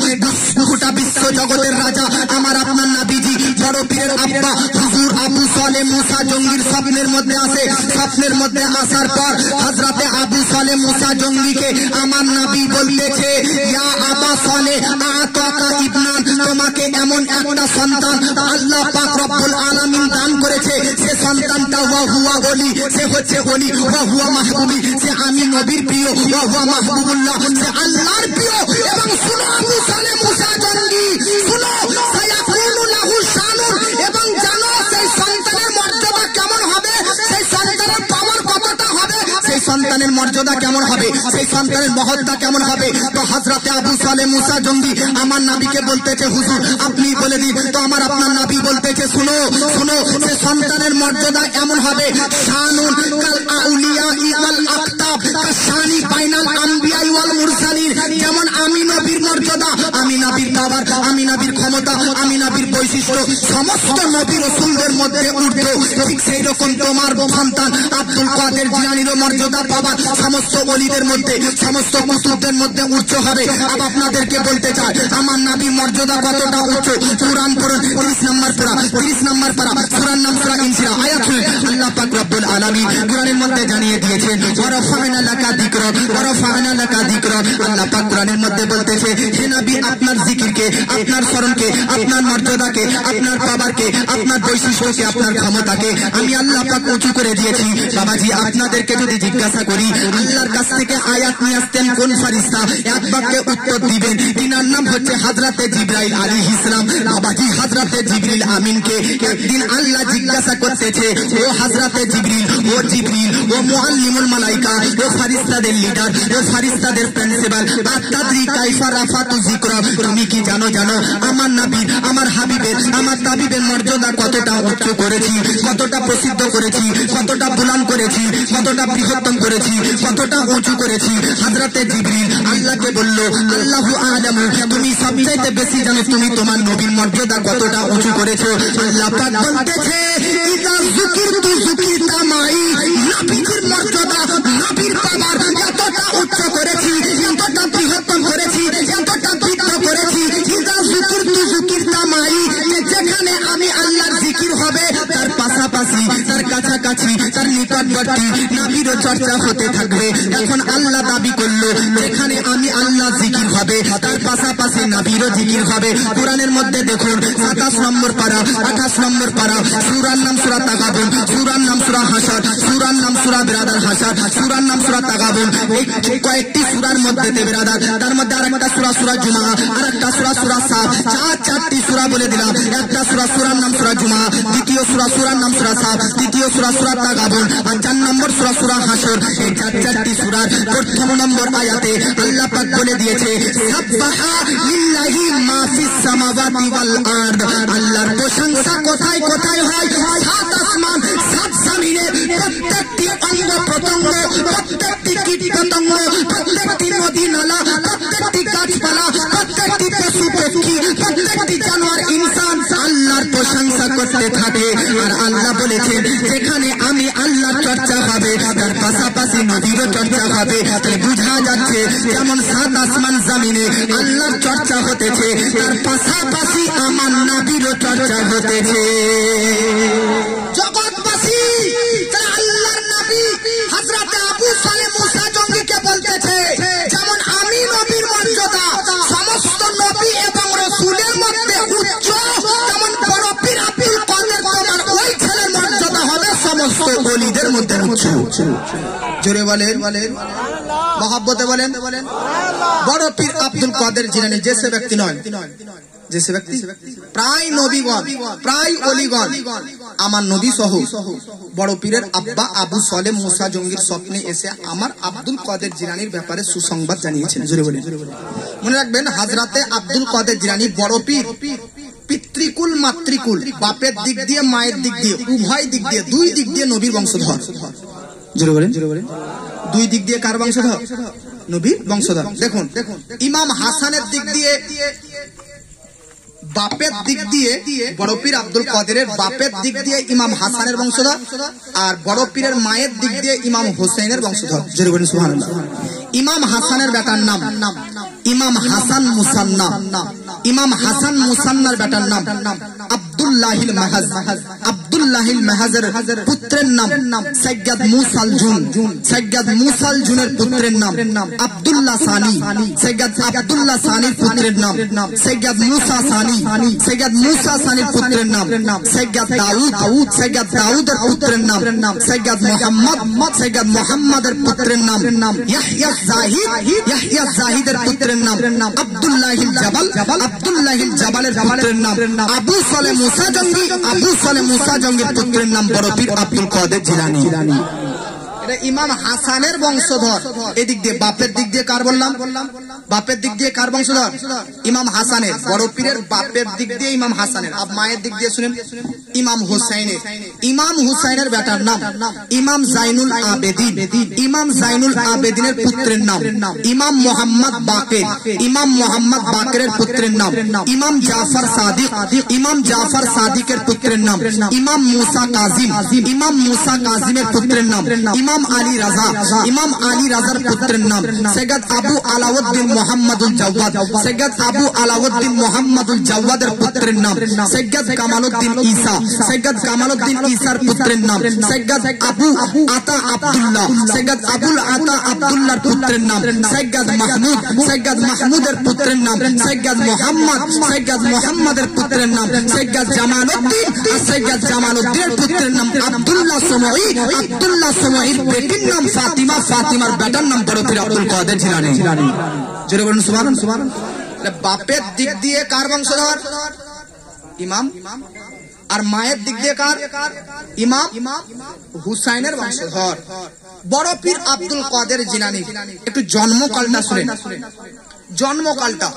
গোটা বিশ্ব জগতের রাজা আমার আপনার নবীজি বড় পীরের আব্বা হুজুর আবু সালেহ মুসা জঙ্গির স্বপ্নের মধ্যে আসে। স্বপ্নের মধ্যে আসার পর হযরতে আবু সালেহ মুসা জঙ্গিকে আমার নবী বলতেছে, ইয়া আবা সালেহ আতাকা ইবনান, তোমাকে এমন একটা সন্তান আল্লাহ পাক রব্বুল আলামিন দান করেছে। সে সন্তানটা ওয়া হুয়া ওলি, সে হচ্ছে ওলি, ওয়া হুয়া মাহবুবি, সে আমি নবীর প্রিয়, ওয়া হুয়া মাহবুবুল্লাহ, সে আল্লাহর প্রিয়। এবং শুনো আবু সালেহ মুসা জঙ্গি, শুনো সায়াকুনু লাহু শানুন, এবং জানো সেই সন্তানের মর্যাদা কেমন হবে, সেই সন্তানের পাওয়ার কতটা হবে, সেই সন্তানের মর্যাদা কেমন হবে, সেই সন্তানের মহত্তা কেমন হবে। তো হযরতে আবু সালেহ মুসা জঙ্গি আমার নবীকে বলতেছে, হুজুর আপনি বলে দিন। তো আমার আপনার নবী বলতেছে, শুনো শুনো, সে সন্তানের মর্যাদা এমন হবে, শানুন কাল আউলিয়া ওয়াল আকতাব কাশানি বাইনাল আম্বিয়া ওয়াল মুরসালিন। যেমন আমি নবীর মর্যাদা, আমি নবীর পাওয়ার, আমি নবীর ক্ষমতা, আমি নবীর বৈশিষ্ট্য সমস্ত নবী রাসূলদের মধ্যে ঊর্ধ্বে, ঠিক সেই রকম তোমার সন্তান আব্দুল কাদের জিলানীর মর্যাদা পাওয়ার সমস্ত ওলিদের মধ্যে, সমস্ত কুতুবদের মধ্যে উচ্চ হবে। अब আপনাদেরকে বলতে চাই আমার নবীর মর্যাদা কতটা উচ্চ। কুরআন পড়ুন 30 নম্বর পারা, 30 নম্বর পারা, সূরার নাম সূরা ইনশিরা, আয়াত শুনুন। আল্লাহ পাক রব্বুল আলামিন কুরআনের মধ্যে জানিয়ে দিয়েছেন, ওয়া রাফা'না লাকা যিকরাক, ওয়া রাফা'না লাকা যিকরাক। আল্লাহ পাক কুরআনের মধ্যে বলতেছে, হে নবী আপনার জিকিরকে, আপনার স্মরণকে, আপনার মর্যাদাকে, আপনার পাওয়ারকে, আপনার বৈশিষ্ট্যকে, আপনার ক্ষমতাকে আমি আল্লাহ পাক উঁচু করে দিয়েছি। বাবাজি আপনাদেরকে যদি জিজ্ঞাসা করি আল্লাহর কাছ থেকে আয়াত নিয়ে আসতেন কোন ফেরেশতা, এক বাক্যে উত্তর দিবেন, তিনার নাম হচ্ছে হযরতে জিবরাইল আলাইহিস সালাম। বাবাজি হযরতে জিবরিল আমিনকে একদিন আল্লাহ জিজ্ঞাসা করতেছে, ও হযরতে জিবরিল, ও জিবরিল, ও মুআল্লিমুল মালাইকা, ও ফেরেশতাদের লিডার, ও ফেরেশতাদের প্রিন্সিপাল, আতাদরি কাইফা রাফাতু যিকরা, তুমি কি জানো আমার নবীর, আমার হাবিবের, আমার তাবিবের মর্যাদা কতটা উচ্চ করেছি, কতটা প্রসিদ্ধ করেছি, কতটা বুলন্দ করেছি, কতটা বৃহত্তম করেছি, কতটা উঁচু করেছি। হযরতে জিবরিল আল্লাহকে বলল, আল্লাহু আ'লামু, তুমি সবচেয়ে বেশি জানো তুমি তোমার নবীর মর্যাদা কতটা উঁচু করেছো। আল্লাহ পাক বলতেছে, ইযা যুকিরতু যুকিরতা মাই, নবীর মর্যাদা পাশাপাশি তার কাছাকাছি তার নিকটবর্তী নবীর চর্চা হতে থাকবে। এখন আল্লাহ দাবি করলো যেখানে আমি আল্লাহ জিকির হবে তার পাশাপাশি নবীর জিকির হবে। কোরআনের মধ্যে দেখুন 27 নম্বর পারা 28 নম্বর পারা, সূরার নাম সূরা তাগাবুন, সূরার নাম সূরা হাসর, সূরার নাম সূরা বিরাদার হাসর, সূরার নাম সূরা তাগাবুন। এই কয়েকটি সূরার মধ্যে বিরাদার, তার মধ্যে আরেকটা সূরা সূরা জুমা, আরেকটা সূরা সূরা সাফ, চারটি সূরা বলে দিলাম। একটা সূরা সূরার নাম সূরা জুমা, দ্বিতীয় সূরা সূরার নাম সূরা সাফ, তৃতীয় সূরা সূরা তাগাবুন, আর 4 নম্বর সূরা সূরা হাসর। এই চারটি সূরার প্রথম নম্বর আয়াতে আল্লাহ পাক বলে দিয়েছে সাব্বাহা লিল্লাহি মা ফিস সামাওয়াতি ওয়াল আরদ। আল্লাহর প্রশংসা কোথায় কোথায় হয়? সাত আসমান সাত জমিনে, প্রত্যেকটি অঙ্গ প্রত্যঙ্গ, প্রত্যেকটি কীট পতঙ্গ, প্রত্যেকটি নদী নালা, প্রত্যেকটি গাছপালা, প্রত্যেকটি পশু পক্ষী, প্রত্যেকটি জানোয়ার ইনসান আল্লাহর প্রশংসা করতে থাকে। আর আল্লাহ বলেছেন যেখানে আমি আল্লাহর চর্চা হবে তার পাশাপাশি নবীরও চর্চা হবে। তাহলে বোঝা যাচ্ছে যেমন সাত আসমান জমিনে আল্লাহর চর্চা হতেছে তার পাশাপাশি আমার নবীরও চর্চা হতেছে। জগৎবাসী আল্লাহর নবী হযরত আবু সালেহ মুসা জঙ্গিকে বলতেছে যেমন আমি নবীর মর্যাদা সমস্ত নবী এবং রাসূলের মধ্যে উচ্চ, তেমন বড় পীর আব্দুল কাদের তোমার ওই ছেলের মর্যাদা হবে সমস্ত ওলিদের মধ্যে উচ্চ। জোরে বলেন, মহব্বতে বলেন। বড় পীর আব্দুল কাদের জিলানী যে সে ব্যক্তি নয়, যে সে ব্যক্তি প্রায় নবীগণ, প্রায় ওলিগণ আমার নবী সহ বড় পীরের আব্বা আবু সালেহ মুসা জঙ্গির স্বপ্নে এসে আমার আব্দুল কাদের জিলানীর ব্যাপারে সুসংবাদ জানিয়েছেন। জোরে বলেন। মনে রাখবেন হযরতে আব্দুল কাদের জিলানী বড় পীর, পিতৃকুল মাতৃকুল, বাপের দিক দিয়ে মায়ের দিক দিয়ে উভয় দিক দিয়ে, দুই দিক দিয়ে নবীর বংশধর। জোরে বলেন। দুই দিক দিয়ে কার বংশধর? নবীর বংশধর। দেখুন ইমাম হাসানের দিক দিয়ে, বাপের দিক দিয়ে বড় পীর আব্দুল কাদেরের বাপের দিক দিয়ে ইমাম হাসানের বংশধর, আর বড় পীরের মায়ের দিক দিয়ে ইমাম হোসেনের বংশধর। জোরে বলেন সুবহানাল্লাহ। ইমাম হাসানের বেটার নাম ইমাম হাসান মুসান্না, ইমাম হাসান মুসান্নার বেটার নাম আব্দুল্লাহিল মাহাজ, আব্দুল্লাহিল মাহাজের পুত্রের নাম সৈয়দ মুসাল জুন, সৈয়দ মুসাল জুনের পুত্রের নাম আব্দুল্লাহ সানি, সৈয়দ আব্দুল্লাহ সানির পুত্রের নাম সৈয়দ মুসা সানি, সৈয়দ মুসা সানির পুত্রের নাম সৈয়দ দাউদ, সৈয়দ দাউদের পুত্রের নাম সৈয়দ মুহাম্মদ, সৈয়দ মুহাম্মাদের পুত্রের নাম ইয়াহইয়া জাহিদ, ইয়াহইয়া জাহিদের পুত্রের নাম আব্দুল্লাহিল জাবাল, আব্দুল্লাহিল জাবালের পুত্রের নাম আবু সালেহ মুসা জঙ্গি, আবু সালেহ মুসা জঙ্গির পুত্রের নাম বড় পীর আব্দুল কাদের জিলানী। ইমাম হাসানের বংশধর। এদিক দিয়ে বাপের দিক দিয়ে কার বললাম? বাপের দিক দিয়ে কার বংশধর? ইমাম হাসানের। বড় পীরের বাপের দিক দিয়ে ইমাম হাসানের। আর মায়ের দিক দিয়ে শুনেন ইমাম হুসাইনের। ইমাম হুসাইনের বেটার নাম ইমাম জাইনুল আবেদিন, ইমাম জাইনুল আবেদিনের পুত্রের নাম ইমাম মোহাম্মদ বাকের, ইমাম মোহাম্মদ বাকেরের পুত্রের নাম ইমাম জাফর সাদিক, ইমাম জাফর সাদিকের পুত্রের নাম ইমাম মুসা কাজিম, ইমাম মুসা কাজিমের পুত্রের নাম ইমাম আলী রাজা, ইমাম আলী রাজার পুত্রের নাম সৈয়দ আবু আলাউদ্দিন মুহাম্মদুল জাওয়াদ, সৈয়দ আবু আলাউদ্দিন মুহাম্মদুল জাওয়াদের পুত্রের নাম সৈয়দ কামালউদ্দিন ঈসা, সৈয়দ কামালউদ্দিন ঈসার পুত্রের নাম সৈয়দ আবু আতা আব্দুল্লাহ, সৈয়দ আবুল আতা আব্দুল্লাহর পুত্রের নাম সৈয়দ মাহমুদ, সৈয়দ মাহমুদের পুত্রের নাম সৈয়দ মুহাম্মদ, সৈয়দ মুহাম্মাদের পুত্রের নাম সৈয়দ জামালউদ্দিন, আর সৈয়দ জামালউদ্দিনের পুত্রের নাম আব্দুল্লাহ সুমঈ, আব্দুল্লাহ সুমঈর বেটির নাম ফাতিমা, ফাতিমার বেটার নাম বড় পীর আব্দুল কাদের জিলানী। জোরে বলুন সুবহানাল্লাহ। বাপের দিক দিয়ে কার বংশধর? ইমাম। আর মায়ের দিক দিয়ে কার? ইমাম হুসাইনের বংশধর বড় পীর আব্দুল কাদের জিলানী। একটু জন্মকালটা শুনেন, জন্মকালটা।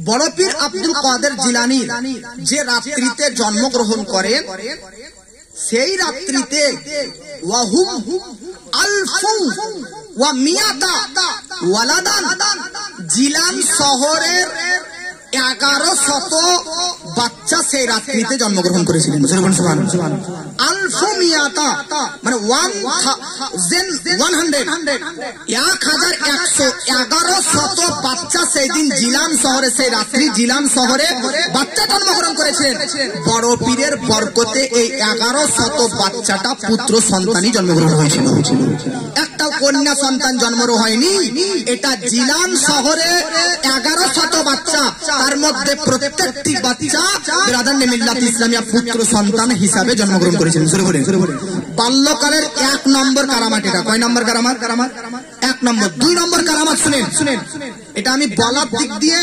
বড় পীর আব্দুল কাদের জিলানী যে রাত্রিতে জন্মগ্রহণ করেন সেই রাত্রিতে ওয়াহুম আলফু ওয়া মিয়াতা ওয়ালাদান জিলান শহরের 1100 বাচ্চা সেই রাত্রিতে জন্মগ্রহণ করেছিলেন। আলফু মিয়াতা মানে 1100 বাচ্চা সেই দিন জিলান শহরে, সেই রাত্রি জিলান শহরে বাচ্চা জন্মগ্রহণ করেছিলেন। বড় পীরের বরকতে এই 1100 বাচ্চাটা পুত্র সন্তানই জন্মগ্রহণ হয়েছিল। একটা কন্যা সন্তান জন্ম হয়নি। এটা জিলান শহরে 1100 বাচ্চা, তার মধ্যে প্রত্যেকটি বাচ্চা বিরাদানে মিল্লাত ইসলামিয়া পুত্র সন্তান হিসাবে জন্মগ্রহণ করেছিলেন। বাল্যকালের 1 নম্বর কারামাত এটা। কয় নম্বর কারামাত? 1 নম্বর। 2 নম্বর কারামাত শুনেন, এটা আমি বলার দিক দিয়ে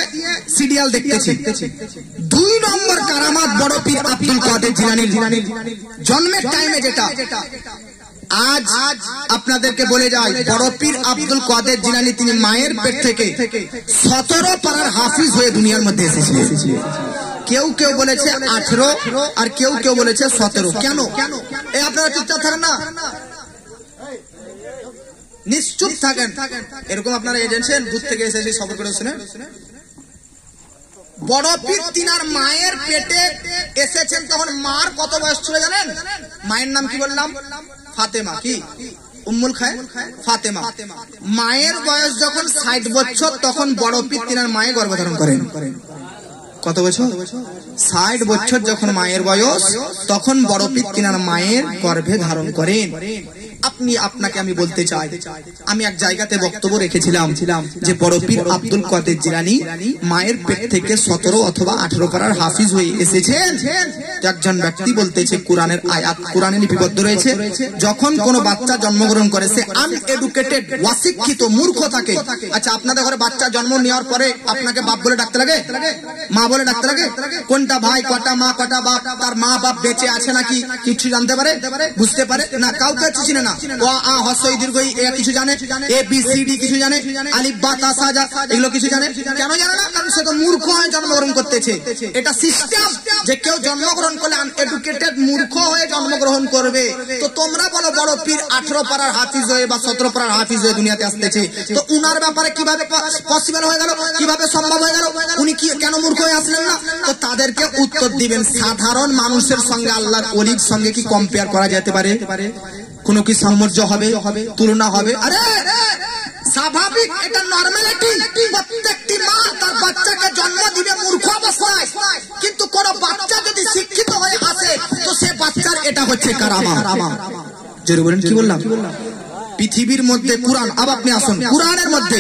সিরিয়াল দেখতেছি। 2 নম্বর কারামাত বড় পীর আব্দুল কাদের জিলানীর জন্মের টাইমে যেটা আজ আপনাদেরকে বলে যায়, বড় পীর আব্দুল কাদের জিলানী তিনি মায়ের পেট থেকে 17 পারার হাফিজ হয়ে দুনিয়ার মধ্যে এসেছিলেন। কেউ কেউ বলেছে 18 আর কেউ কেউ বলেছে 17। কেন? এই আপনারা চুপচাপ থাকেন না, নিশ্চুপ থাকেন। এরকম আপনারা এজেন্সেন দূর থেকে এসেছে সবর করে শুনে। বড় পীর তিনার মায়ের পেটে এসেছেন তখন মার কত বয়স ছিল জানেন? মায়ের নাম কি বললাম? ফাতেমা। কি? উম্মুল খায় ফাতেমা। মায়ের বয়স যখন 60 বছর তখন বড় পীর তিনার মায়ে গর্ভধারণ করেন। কত বছর? 60 বছর যখন মায়ের বয়স তখন বড় পীর তিনার মায়ের গর্ভে ধারণ করেন। আপনাকে আমি বলতে চাই, আমি এক জায়গাতে বক্তব্য রেখেছিলাম যে বড় পীর আব্দুল কাদের জিলানী মায়ের পেট থেকে 17 অথবা 18 পারার হাফিজ হয়ে এসেছেন। একজন ব্যক্তি বলতেছে কোরআনের আয়াত, কোরআনে লিপিবদ্ধ রয়েছে, যখন কোন বাচ্চা জন্মগ্রহণ করে সে আনএডুকেটেড, অশিক্ষিত, মূর্খ থাকে। আচ্ছা, আপনাদের ঘরে বাচ্চা জন্ম নেওয়ার পরে আপনাকে বাপ বলে ডাকতে লাগে? মা বলে ডাকতে লাগে? কোনটা ভাই, কটা মা, কটা বাপ, তার মা বাপ বেঁচে আছে নাকি কিছু জানতে পারে? বুঝতে পারে না? কাউকে চিনে না। ও আ হস্যই দীর্ঘই কিছু জানে? এ বি সি ডি কিছু জানে? আলিফ বা তা সা জা এগুলো কিছু জানে? কেন জানে না? কারণ সে তো মূর্খ হয়ে জন্মগ্রহণ করতেছে। এটা সিস্টেম যে কেউ জন্মগ্রহণ করলে আনএডুকেটেড মূর্খ হয়ে জন্মগ্রহণ করবে। তো তোমরা বলো বড় পীর 18 পারার হাফিজ হয়ে বা 17 পারার হাফিজ হয়ে দুনিয়াতে আসতেছে, তো উনার ব্যাপারে কিভাবে পসিবল হয়ে গেল? কিভাবে সম্ভব হয়ে গেল? উনি কি কেন মূর্খ হয়ে আসলেন না? তো তাদেরকে উত্তর দিবেন, সাধারণ মানুষের সঙ্গে আল্লাহর ওলির সঙ্গে কি কম্পেয়ার করা যেতে পারে? কোন কি সামঞ্জস্য হবে? তুলনা হবে? আরে স্বাভাবিক, এটা নরমালিটি। প্রত্যেকটি মা তার বাচ্চাকে জন্ম দিবে মূর্খ অবস্থায়, কিন্তু কোন বাচ্চা যদি শিক্ষিত হয়ে আসে তো সে বাচ্চার এটা হচ্ছে কারামা। জোরে বলেন, কি বললাম? পৃথিবীর মধ্যে কুরআন, আবার আপনি আসুন কুরআনের মধ্যে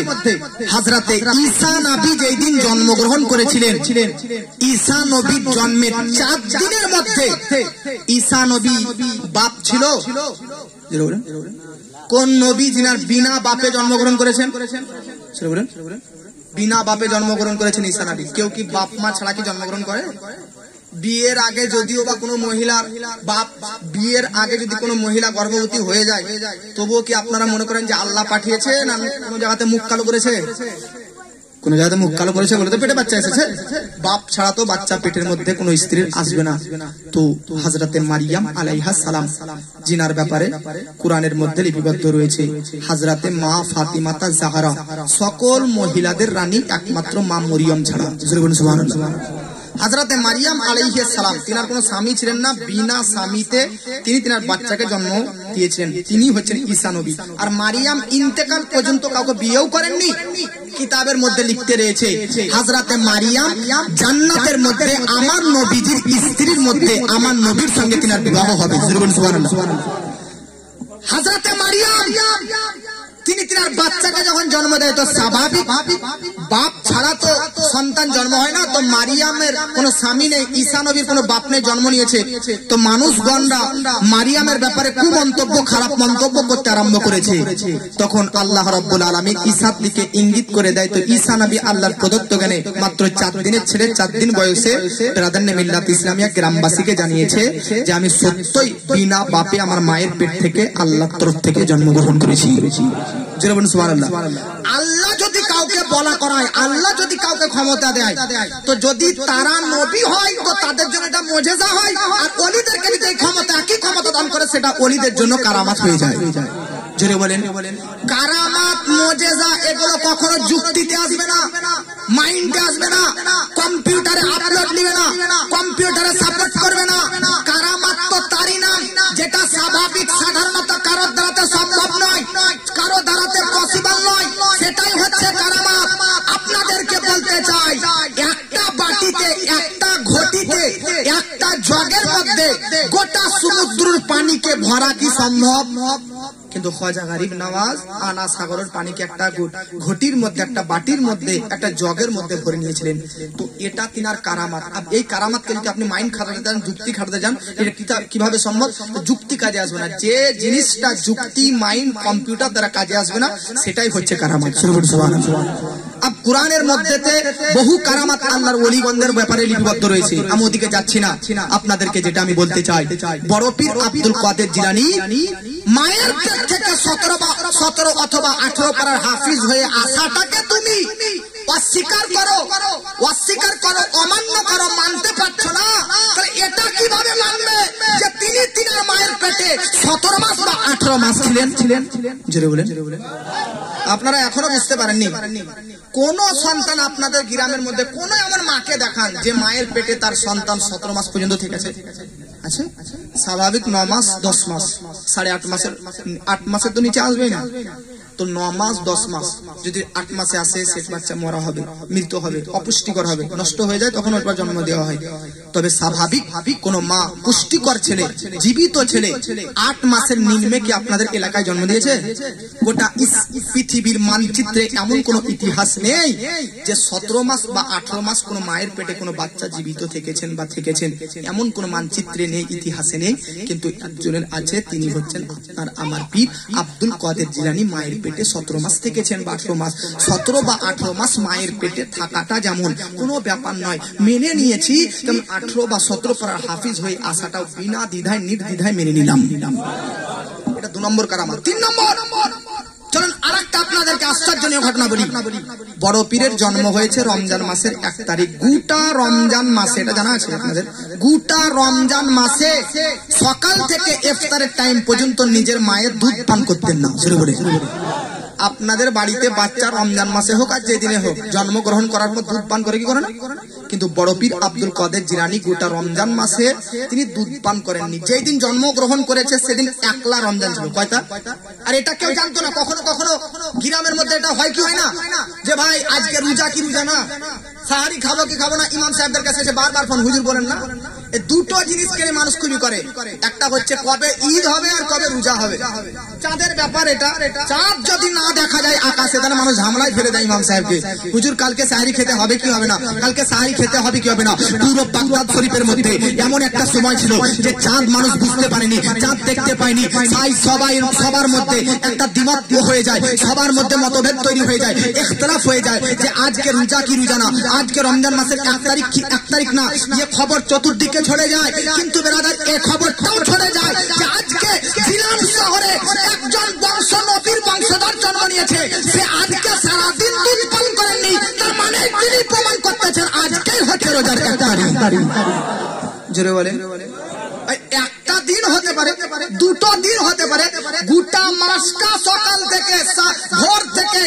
হযরতে ঈসা নবী যেই দিন জন্মগ্রহণ করেছিলেন, ঈসা নবীর জন্মের 4 দিনের মধ্যে ঈসা নবী বাপ ছিল। কোন নবী যিনার বিনা বাপে জন্মগ্রহণ করেছেন? বিনা বাপে জন্মগ্রহণ করেছেন ঈসা নবী। কেউ কি বাপ মা ছাড়া কি জন্মগ্রহণ করে? বিয়ের আগে যদিও বা কোনো মহিলার বাপ, বিয়ের আগে যদি কোনো মহিলা গর্ভবতী হয়ে যায়, তবুও কি আপনারা মনে করেন যে আল্লাহ পাঠিয়েছে না কোনো জায়গাতে মুখ কালো করেছে? কোন জায়গাতে মুখ কালো করেছে বলে তো পেটে বাচ্চা এসেছে। বাপ ছাড়া তো বাচ্চা পেটের মধ্যে কোনো স্ত্রীর আসবে না। তো হযরতে মারিয়াম আলাইহা সালাম জিনার ব্যাপারে কোরআনের মধ্যে লিপিবদ্ধ রয়েছে, হযরতে মা ফাতিমাতা জাহরা সকল মহিলাদের রানী একমাত্র মা মরিয়ম ছাড়া। সুবহানাল্লাহ। হযরতে মারিয়াম আলাইহিস সালাম তিনার কোনো স্বামী ছিলেন না, বিনা স্বামীতে তিনি তিনার বাচ্চাকে জন্ম দিয়েছিলেন। তিনি হচ্ছেন ঈসা নবী। আর মারিয়াম ইন্তেকাল পর্যন্ত কাউকে বিয়েও করেননি। কিতাবের মধ্যে লিখতে রয়েছে হযরতে মারিয়াম জান্নাতের মধ্যে আমার নবীজির স্ত্রীর মধ্যে আমার নবীর সঙ্গে তিনার বিবাহ হবে। সুবহানাল্লাহ। হযরতে মারিয়াম তিনি তিনার বাচ্চাকে যখন জন্ম দেয় তো স্বাভাবিক বাপ ছাড়া তো সন্তান জন্ম হয় না। তো মারিয়ামের কোনো স্বামী নেই, ঈসা নবীর কোনো বাপ নেই, জন্ম নিয়েছে। তো মানুষগণরা মারিয়ামের ব্যাপারে কুমন্তব্য, খারাপ মন্তব্য করতে আরম্ভ করেছে। তখন আল্লাহ রাব্বুল আলামিন ঈসার দিকে ইঙ্গিত করে দেয়। তো ঈসা নবী আল্লাহর প্রদত্ত জ্ঞানে মাত্র 4 দিনের ছেলে, 4 দিন বয়সে বিরাদানে মিল্লাত ইসলামিয়া গ্রামবাসীকে জানিয়েছে যে আমি সত্যই বিনা বাপে আমার মায়ের পেট থেকে আল্লাহর তরফ থেকে জন্মগ্রহণ করেছি। আল্লাহ যদি কাউকে বলা করায়, আল্লাহ যদি কাউকে ক্ষমতা দেয়, তো যদি তারা নবী হয় তো তাদের জন্য এটা মুজিজা হয়, আর ওলিদেরকে যদি ক্ষমতা, একই ক্ষমতা দান করে সেটা ওলিদের জন্য কারামাত হয়ে যায়। জোরে বলেন। কারামাত মুজিজা এগুলো কখনো যুক্তিতে আসবে না, মাইন্ডে আসবে না, কম্পিউটারে আপলোড নেবে না, কম্পিউটারে সাপোর্ট করবে না। কারামাত তো তারই নাম যেটা স্বাভাবিক সাধারণত কারো দ্বারাতে সম্ভব নয়, কারো দ্বারাতে পসিবল নয়, সেটাই হচ্ছে কারামাত। আপনাদেরকে বলতে চাই, একটা বাটিতে, একটা ঘটিতে, একটা জগের মধ্যে গোটা সমুদ্রের পানিকে ভরা কি সম্ভব? কিন্তু খাজা গরিব নওয়াজ আনা সাগরের পানিকে একটা ঘটির মধ্যে, একটা বাটির মধ্যে, একটা জগের মধ্যে ভরে নিয়েছিলেন। তো এটা তিনার কারামাত। এই কারামাতকে যদি আপনি মাইন্ড খাটাতে যান, যুক্তি খাটাতে যান, এটা কিভাবে সম্ভব? যুক্তি কাজে আসবে না। যে জিনিসটা যুক্তি, মাইন্ড, কম্পিউটার দ্বারা কাজে আসবে না, সেটাই হচ্ছে কারামাত। अब कुराনের মধ্যেতে বহু কারামাত আল্লাহর ওলিগণদের ব্যাপারে লিপিবদ্ধ রয়েছে। আমি ওদিকে যাচ্ছি না, আপনাদেরকে যেটা আমি বলতে চাই, বড় পীর আব্দুল কাদের জিলানী মায়ের পেট থেকে 17 অথবা 18 পারার হাফিজ হয়ে আসাটাকে তুমি অস্বীকার করো, অমান্য করো, মানতে পারছো না, তাহলে এটা কিভাবে মানবে যে তিনি তিনার মায়ের পেটে 17 মাস বা 18 মাস ছিলেন? জোরে বলেন। আপনারা এখনো বুঝতে পারেননি? কোন সন্তান আপনাদের গ্রামের মধ্যে কোন এমন মাকে দেখান যে মায়ের পেটে তার সন্তান 17 মাস পর্যন্ত থেকেছে? আচ্ছা, স্বাভাবিক 9 মাস 10 মাস, 8.5 মাসের, 8 মাসের তো নিচে আসবেই না। তো 9 মাস 10 মাস যদি 8 মাসে আসে, সে বাচ্চা মরা হবে, মৃত হবে, অপুষ্টিকর হবে, নষ্ট হয়ে যায়, তখন ওর জন্ম দেওয়া হয়। তবে স্বাভাবিক কোন মা পুষ্টিকর ছেলে, জীবিত ছেলে 8 মাসের নিম্নে কি আপনাদের এলাকায় জন্ম দিয়েছে? গোটা পৃথিবীর মানচিত্রে এমন কোন ইতিহাস নেই যে 17 মাস বা 18 মাস কোন মায়ের পেটে কোন বাচ্চা জীবিত থেকেছেন বা থেকেছেন, এমন কোন মানচিত্রে নেই, ইতিহাসে নেই। কিন্তু একজনের আছে, তিনি হচ্ছেন আপনার আমার পীর আব্দুল কাদের জিলানী। মায়ের পেটে 17 মাস থেকেছেন বা 18 মাস। 17 বা 18 মাস মায়ের পেটে থাকাটা যেমন কোনো ব্যাপার নয়, মেনে নিয়েছি, তেমন 18 বা 17 পারার হাফিজ হয়ে আসাটাও বিনা দ্বিধায় নির্দ্বিধায় মেনে নিলাম। এটা 2 নম্বর কারামাত। 3 নম্বর, চলুন আরেকটা আপনাদেরকে আশ্চর্যজনক ঘটনা বলি। বড় পীরের জন্ম হয়েছে রমজান মাসের 1 তারিখ। গোটা রমজান মাসে, এটা জানা আছে আপনাদের, গোটা রমজান মাসে সকাল থেকে ইফতারের টাইম পর্যন্ত নিজের মায়ের দুধ পান করতেন না। শুরু করে আপনাদের বাড়িতে বাচ্চা রমজান মাসে হোক আর যেদিনে হোক, জন্মগ্রহণ করার পর দুধ পান করে কি করে না? কিন্তু বড় পীর আব্দুল কাদের জিলানী গোটা রমজান মাসে তিনি দুধ পান করেননি। যেই দিন জন্মগ্রহণ করেছে সেদিন একলা রমজান ছিল। কয়টা? আর এটা কেউ জানতো না। কখনো কখনো গ্রামের মধ্যে এটা হয় কি হয় না, যে ভাই আজকে রোজা কি রোজা না, সাহারি খাবো কি খাবো না, ইমাম সাহেবদের কাছে এসে বারবার ফোন, হুজুর বলেন না। এই দুটো জিনিস কেন মানুষ খুবই করে, একটা হচ্ছে কবে ঈদ হবে আর কবে রোজা হবে। চাঁদের ব্যাপার এটা, চাঁদ যদি না দেখা যায় আকাশে, তাহলে মানুষ ঝামেলায় ফেলে দেয় ইমাম সাহেবকে, হুজুর কালকে সাহারি খেতে হবে কি হবে না, কালকে সাহারি খেতে হবে কি হবে না। পুরো বাগদাদ শরীফের মধ্যে এমন একটা সময় ছিল যে চাঁদ মানুষ বুঝতে পারেনি, চাঁদ দেখতে পায়নি, সবার মধ্যে একটা দ্বিমত হয়ে যায়, সবার মধ্যে মতভেদ তৈরি হয়ে যায়, ইখতিলাফ হয়ে যায় যে আজকে রোজা কি রোজা না, আজকে রমজান মাসের 1 তারিখ কি 1 তারিখ না। ये খবর চতুর্দিকে ছড়ে যায়। কিন্তু বেরাদার, এই খবরটাও ছড়ে যায় যে আজকে জিলান শহরে একজন নবীর বংশধর জন্ম নিয়েছে, সে আজকে সারাদিন দুধ পান করেননি, তার মানে তিনি প্রমাণ করতেছেন আজকেই হচ্ছে রোজার 1 তারিখ। জোরে বলে, একটা দিন হতে পারে, দুটো দিন হতে পারে, গোটা মাসটা সকাল থেকে ভোর থেকে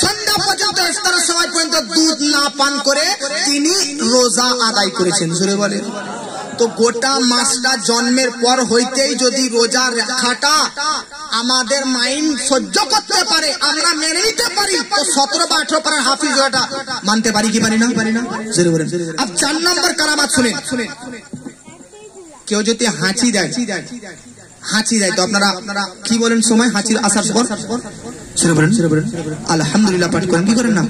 সন্ধ্যা পর্যন্ত ইফতারের সময় পর্যন্ত দুধ না পান করে তিনি রোজা আদায় করেছেন। জোরে বলে, তো গোটা মাসটা জন্মের পর হইতেই যদি রোজা রাখাটা আমাদের মাইন্ড সহ্য করতে পারে, আমরা মেনে নিতে পারি, তো 17 বা 18 পারার হাফিজ হওয়াটা মানতে পারি কি পারি না? জোরে বলেন। अब 4 নম্বর কারামাত শুনেন। কেউ যদি হাঁচি দেয় তো আপনারা কি বলেন সময় হাঁচির আসার পর? আলহামদুলিল্লাহ পাঠ করেন কি করেন না?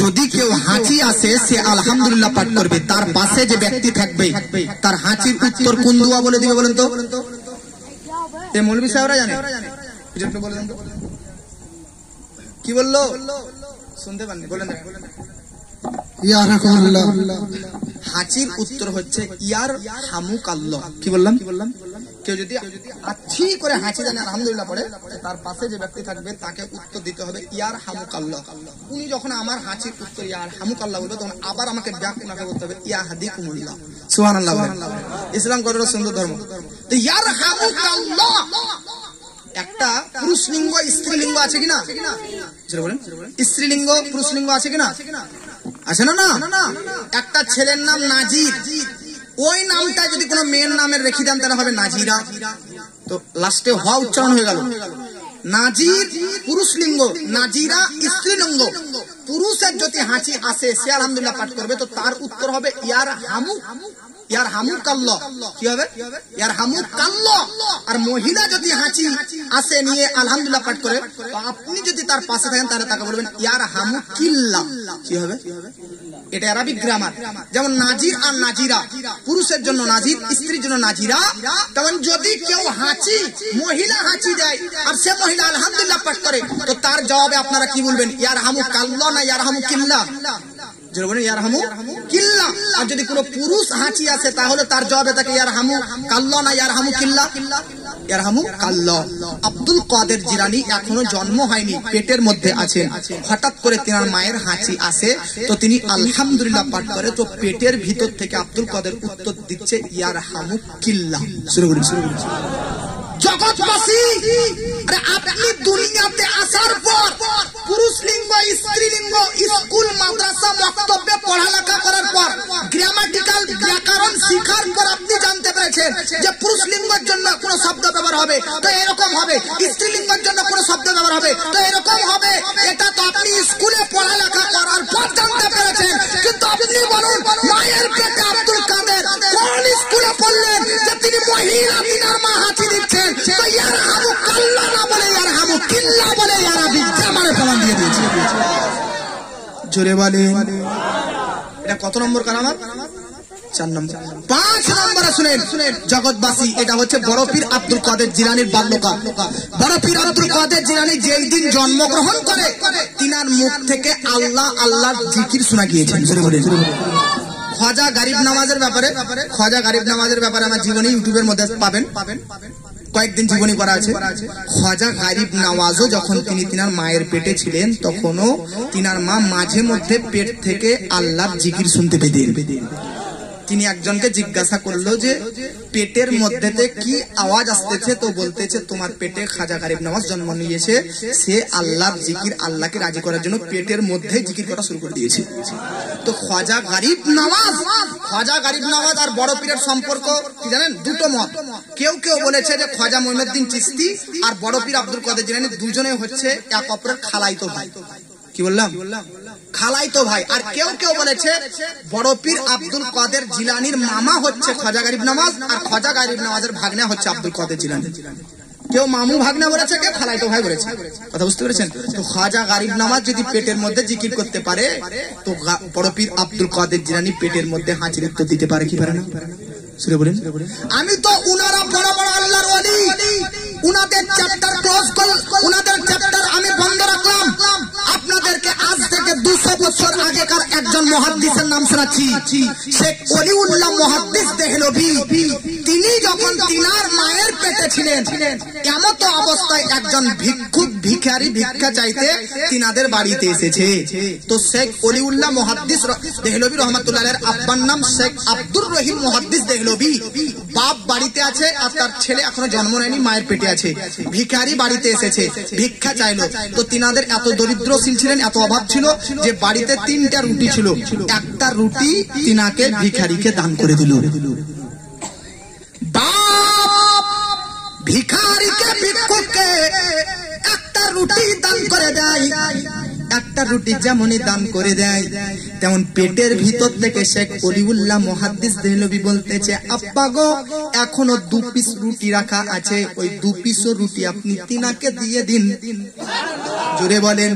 যদি কেউ হাঁচি আসে, সে আলহামদুলিল্লাহ পাঠ করবে। তার পাশে যে ব্যক্তি থাকবে তার হাঁচির উত্তর কোন দোয়া বলে দিবে বলেন তো? এই মৌলভী সাহেবরা জানে, কি বললো শুনতে পাননি? বলেন। হাঁচির উত্তর হচ্ছে ইয়ার হামুক আল্লাহ। কি বললাম? কেউ যদি আচ্ছি করে হাঁচি জানে আলহামদুলিল্লাহ পড়ে, তার পাশে যে ব্যক্তি থাকবে তাকে উত্তর দিতে হবে ইয়ার হামুক আল্লাহ। উনি যখন আমার হাঁচির উত্তর ইয়ার হামুক আল্লাহ বলবে, তখন আবার আমাকে ব্যাখ্যা করতে হবে ইয়া হাদিকুমুল্লাহ। সুবহানাল্লাহ। ইসলাম কত সুন্দর ধর্ম। তো ইয়ার হামুক আল্লাহ একটা পুরুষ লিঙ্গ স্ত্রীলিঙ্গ আছে কিনা? বলেন, স্ত্রীলিঙ্গ পুরুষ লিঙ্গ আছে কিনা? আছে না? না। একটা ছেলের নাম নাজির, ওই নামটা যদি কোনো মেয়ের নামের রেখে দেন তাহলে হবে নাজিরা। তো লাস্টে হ উচ্চারণ হয়ে গেল। নাজির পুরুষ লিঙ্গ, নাজিরা স্ত্রীলিঙ্গ। পুরুষের যদি হাঁচি আসে সে আলহামদুলিল্লাহ পাঠ করবে, তো তার উত্তর হবে ইয়ার হামু, ইয়ার হামু কাল্লাহ। কি হবে? ইয়ার হামু কাল্লাহ। আর মহিলা যদি হাঁচি আসে নিয়ে আলহামদুলিল্লাহ পাঠ করে, তো আপনি যদি তার পাশে থাকেন তাহলে তাকে বলবেন ইয়ার হামু কিল্লা। কি হবে? এটা আরবিক গ্রামার। যেমন নাজির আর নাজিরা, পুরুষের জন্য নাজির, স্ত্রীর জন্য নাজিরা। তেমন যদি কেউ হাঁচি, মহিলা হাঁচি দেয় আর সে মহিলা আলহামদুলিল্লাহ পাঠ করে, তো তার জবাবে আপনারা কি বলবেন? ইয়ার হামু কাল্লাহ না ইয়ার হামু কিল্লা? আর যদি কোনো পুরুষ হাঁচি আসে তাহলে তার জবাবে তাকে ইয়ার হামু কাল্লাহ না ইয়ার হামু কিল্লা? ইয়ার হামু কাল্লাহ। আব্দুল কাদের জিলানী এখনো জন্ম হয়নি, পেটের মধ্যে আছেন। হঠাৎ করে তিনার মায়ের হাঁচি আসে, তো তিনি আলহামদুলিল্লাহ পাঠ করে, তো পেটের ভিতর থেকে আব্দুল কাদের উত্তর দিচ্ছে ইয়ার হামু কিল্লা। শুরু করি। জগৎবাসী, আরে আপনি দুনিয়াতে আসার পর পুরুষ লিঙ্গ স্ত্রীলিঙ্গ স্কুল মাদ্রাসা মক্তব্যে পড়ালেখা করার পর গ্রামাটিক্যাল ব্যাকরণ শিখার পর আপনি জানতে পেরেছেন যে পুরুষ লিঙ্গের জন্য কোন শব্দ ব্যবহার হবে তো এরকম হবে, স্ত্রীলিঙ্গের জন্য কোন শব্দ ব্যবহার হবে তো এরকম হবে। এটা তো আপনি স্কুলে পড়ালেখা করার পর জানতে পেরেছেন। কিন্তু আপনি বলুন, মায়ের পেটে আব্দুল কাদের কোন স্কুলে পড়লেন যে তিনি মহিলা, তিনার মা হাঁচি দিচ্ছেন, তো ইয়ার হামু কাল্লা না বলে ইয়ার হামু কিল্লা বলে ইয়ারা বিদ্যামানে প্রমাণ দিয়ে দিয়েছে। জোরে বলে। এটা কত নম্বর কারামাত? 4 নম্বর। 5 নম্বরে শুনেন জগৎবাসী, এটা হচ্ছে বড় পীর আব্দুল কাদের জিলানীর বাল্যকাল। বড় পীর আব্দুল কাদের জিলানী যেই দিন জন্মগ্রহণ করে, তিনার মুখ থেকে আল্লাহ আল্লাহর জিকির শোনা গিয়েছে। খ্বাজা গরিব নামাজের ব্যাপারে, খ্বাজা গরিব নামাজের ব্যাপারে আমার জীবনী ইউটিউবের মধ্যে পাবেন, কয়েকদিন জীবনী করা আছে। খ্বাজা গরিব নওয়াজও যখন তিনি তিনার মায়ের পেটে ছিলেন, তখনও তিনার মা মাঝে মধ্যে পেট থেকে আল্লাহর জিকির শুনতে পেতেন। তিনি একজনকে জিজ্ঞাসা করলো যে পেটের মধ্যে কি আওয়াজ আসতেছে, তো বলতেছে তোমার পেটে খ্বাজা গরিব নওয়াজ জন্ম নিয়েছে, সে আল্লাহর জিকির, আল্লাহকে রাজি করার জন্য পেটের মধ্যে জিকির করা শুরু করে দিয়েছে। তো খ্বাজা গরিব নওয়াজ আর বড় পীরের সম্পর্ক কি জানেন? দুটো মত। কেউ বলেছে যে খ্বাজা মঈনুদ্দিন চিশতি আর বড় পীর আব্দুল কাদের জিলানী দুজনে হচ্ছে এক অপরের খালাইতো ভাই। কি বললাম? খালাইতো ভাই। আর কেউ বলেছে বড় পীর আব্দুল কাদের জিলানীর মামা হচ্ছে খ্বাজা গরিব নওয়াজ, আর খ্বাজা গরিব নওয়াজের ভাগ্নে হচ্ছে আব্দুল কাদের জিলানী। কেউ মামু ভাগ্নে বলেছে, কেউ খালাইতো ভাই বলেছে। কথা বুঝতে পেরেছেন? তো খ্বাজা গরিব নওয়াজ যদি পেটের মধ্যে জিকির করতে পারে, তো বড় পীর আব্দুল কাদের জিলানী পেটের মধ্যে হাঁচির উত্তর দিতে পারে কি পারে না? শুনে বলেন। আমি তো উনারা বড় বড় আল্লাহর ওলি, উনাদের চ্যাপ্টার ক্লোজ করলাম, উনাদের চ্যাপ্টার আমি বন্ধ রাখলাম। আপনাদেরকে আজ থেকে 200 বছর আগেকার একজন মুহাদ্দিসের নাম শোনাচ্ছি, শেখ ওলিউল্লাহ মুহাদ্দিস দেহলভী। তিনি যখন তিনার মায়ের পেটে ছিলেন, এমত অবস্থায় একজন ভিক্ষুক ভিখারি ভিক্ষা চাইতে তিনাদের বাড়িতে এসেছে। তো শেখ ওলিউল্লাহ মুহাদ্দিস দেহলভী রহমাতুল্লাহের আব্বার নাম শেখ আব্দুর রহিম মুহাদ্দিস দেহলভী। বাপ বাড়িতে আছে আর তার ছেলে এখনো জন্ম নেয়নি, মায়ের পেটে আছে। ভিখারি বাড়িতে এসেছে, ভিক্ষা চাইলো। তো তিনাদের এত দরিদ্রশীল ছিলেন, এত অভাব ছিল যে বাড়িতে 3টা রুটি ছিল, একটা রুটি তিনাকে ভিখারিকে দান করে দিল। বাপ ভিখারিকে ভিক্ষুককে একটা রুটি দান করে দেয়। একটা রুটি যেমনই দান করে দেয়, তেমন পেটের ভিতর থেকে শেখ ওলিউল্লাহ মুহাদ্দিস দেহলভী বলতেছে, আব্বা গো, এখনো 2 পিস রুটি রাখা আছে, ওই 2 পিস রুটি আপনি তিনাকে দিয়ে দিন। জোরে বলেন।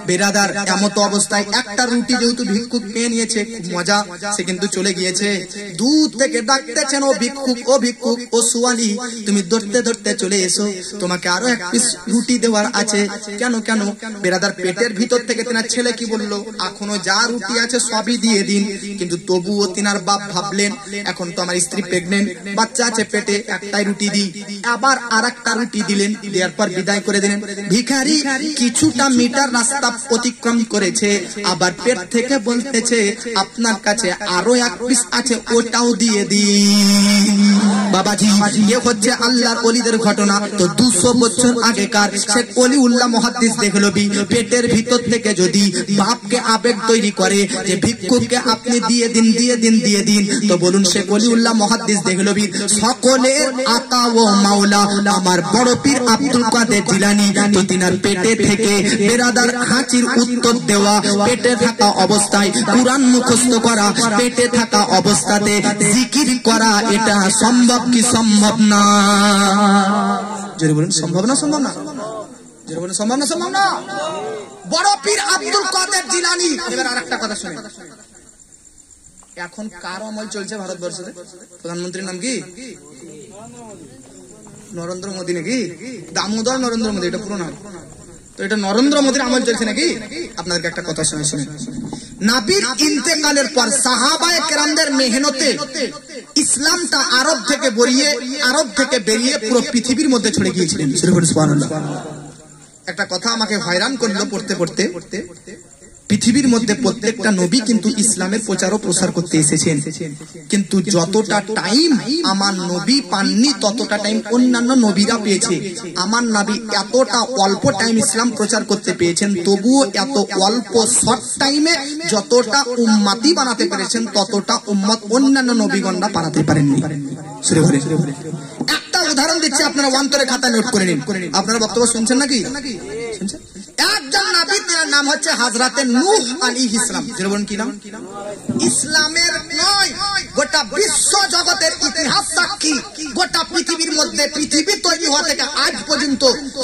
বেরাদার, এমত অবস্থায় একটা রুটি যেহেতু ভিক্ষুক পেয়ে নিয়েছে, খুব মজা, সে কিন্তু চলে গিয়েছে। দূর থেকে ডাকতেছেন, ও ভিক্ষুক, ও ভিক্ষুক, ও সুয়ালি, তুমি ধরতে ধরতে চলে এসো, তোমাকে আরো 1 পিস রুটি দেওয়ার আছে। কেন? বেরাদার, পেটের ভিতর থেকে তিনার ছেলে কি বললো, এখনো যা রুটি আছে সবই দিয়ে দিন। কিন্তু তবুও তিনার বাপ ভাবলেন, এখন তো আমার স্ত্রী প্রেগনেন্ট, বাচ্চা আছে পেটে, একটাই রুটি দিই। আবার আরেকটা রুটি দিলেন, দেওয়ার পর বিদায় করে দিলেন। ভিখারি কিছুটা মিটার রাস্তা অতিক্রম করেছে, আবার পেট থেকে বলতেছে, আপনার কাছে আরো 1 পিস আছে, ওটাও দিয়ে দিন। বাবাজি এ হচ্ছে আল্লাহর ওলিদের ঘটনা। তো 200 বছর আগেকার শেখ ওলিউল্লাহ মুহাদ্দিস দেহলভী পেটের ভিতর থেকে যদি বাপকে আবেগ তৈরি করে যে ভিক্ষুককে আপনি দিয়ে দিন, তো বলুন শেখ ওলিউল্লাহ মুহাদ্দিস দেহলভীর সকলের আকা ও মাওলা আমার বড় পীর আব্দুল কাদের জিলানী, তো তিনার পেটে থেকে বেরাদার হাঁচির উত্তর দেওয়া, পেটে থাকা অবস্থায় কুরআন মুখস্থ করা, পেটে থাকা অবস্থাতে জিকির করা, এটা সম্ভব কি সম্ভব না? জোরে বলুন সম্ভব না? সম্ভব না? জোরে বলুন সম্ভব না? সম্ভব না? বড় পীর আব্দুল কাদের জিলানী। এবার আরেকটা কথা শুনে, এখন কার আমল চলছে ভারতবর্ষে? প্রধানমন্ত্রীর নাম কি? নরেন্দ্র মোদী নাকি? দামোদর নরেন্দ্র মোদী, এটা পুরো নাম। তো এটা নরেন্দ্র মোদীর আমল চলছে নাকি? আপনাদেরকে একটা কথা শুনে নবীর ইন্তেকালের পর সাহাবায়ে কেরামদের মেহনতে ইসলামটা আরব থেকে বেরিয়ে পুরো পৃথিবীর মধ্যে ছড়ে গিয়েছিলেন। সুবহানাল্লাহ। একটা কথা আমাকে হয়রান করলো পড়তে, পৃথিবীর মধ্যে প্রত্যেকটা নবী কিন্তু ইসলামের প্রচার ও প্রসার করতে এসেছেন, কিন্তু যতটা টাইম আমার নবী পাননি ততটা টাইম অন্যান্য নবীরা পেয়েছে। আমার নবী এতটা অল্প টাইম ইসলাম প্রচার করতে পেয়েছেন, তবুও এত অল্প শর্ট টাইমে যতটা উম্মতি বানাতে পেরেছেন ততটা উম্মত অন্যান্য নবীগণরা বানাতে পারেননি। একটা উদাহরণ দিচ্ছি, আপনারা অন্তরে খাতায় নোট করে নিন। আপনারা বক্তব্য শুনছেন নাকি? শুনছেন? একজন নবী, তার নাম হচ্ছে হযরতে নূহ আলাইহিস সালাম। যেরকম কি নাম? ইসলামের নয়, গোটা বিশ্ব জগতের ইতিহাস সাক্ষী। গোটা পৃথিবীর মধ্যে পৃথিবী তৈরি হওয়া থেকে আজ পর্যন্ত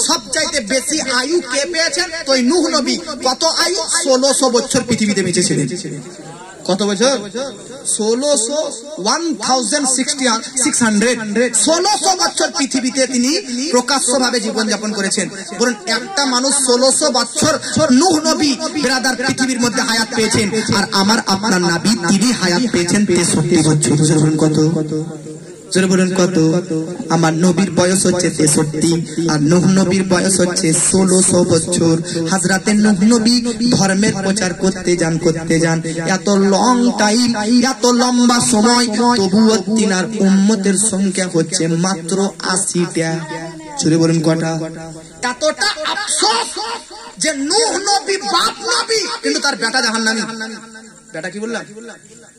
সবচাইতে বেশি আয়ু কে পেয়েছেন? তো এই নূহ নবী। কত আয়ু? 1600 বছর পৃথিবীতে বেঁচেছিলেন। কত বছর? 1600 বছর পৃথিবীতে তিনি প্রকাশ্যভাবে জীবনযাপন করেছেন। বলুন একটা মানুষ 1600 বছর নূহ নবী বিরাদার পৃথিবীর মধ্যে হায়াত পেয়েছেন, আর আমার আপনার নবী তিনি হায়াত পেয়েছেন 63 বছর। বলুন কত? জোরে বলুন কত? আমার নবীর বয়স হচ্ছে 63 আর নূহ নবীর বয়স হচ্ছে 1600 বছর। হযরতে নূহ নবী ধর্মের প্রচার করতে যান, এত লং টাইম, এত লম্বা সময়, তবুও তিনার উম্মতের সংখ্যা হচ্ছে মাত্র 80টা। জোরে বলুন কটা? এতটা আফসোস যে নূহ নবী বাপ নবী, কিন্তু তার বেটা জাহান্নামী। বেটা কি বললাম?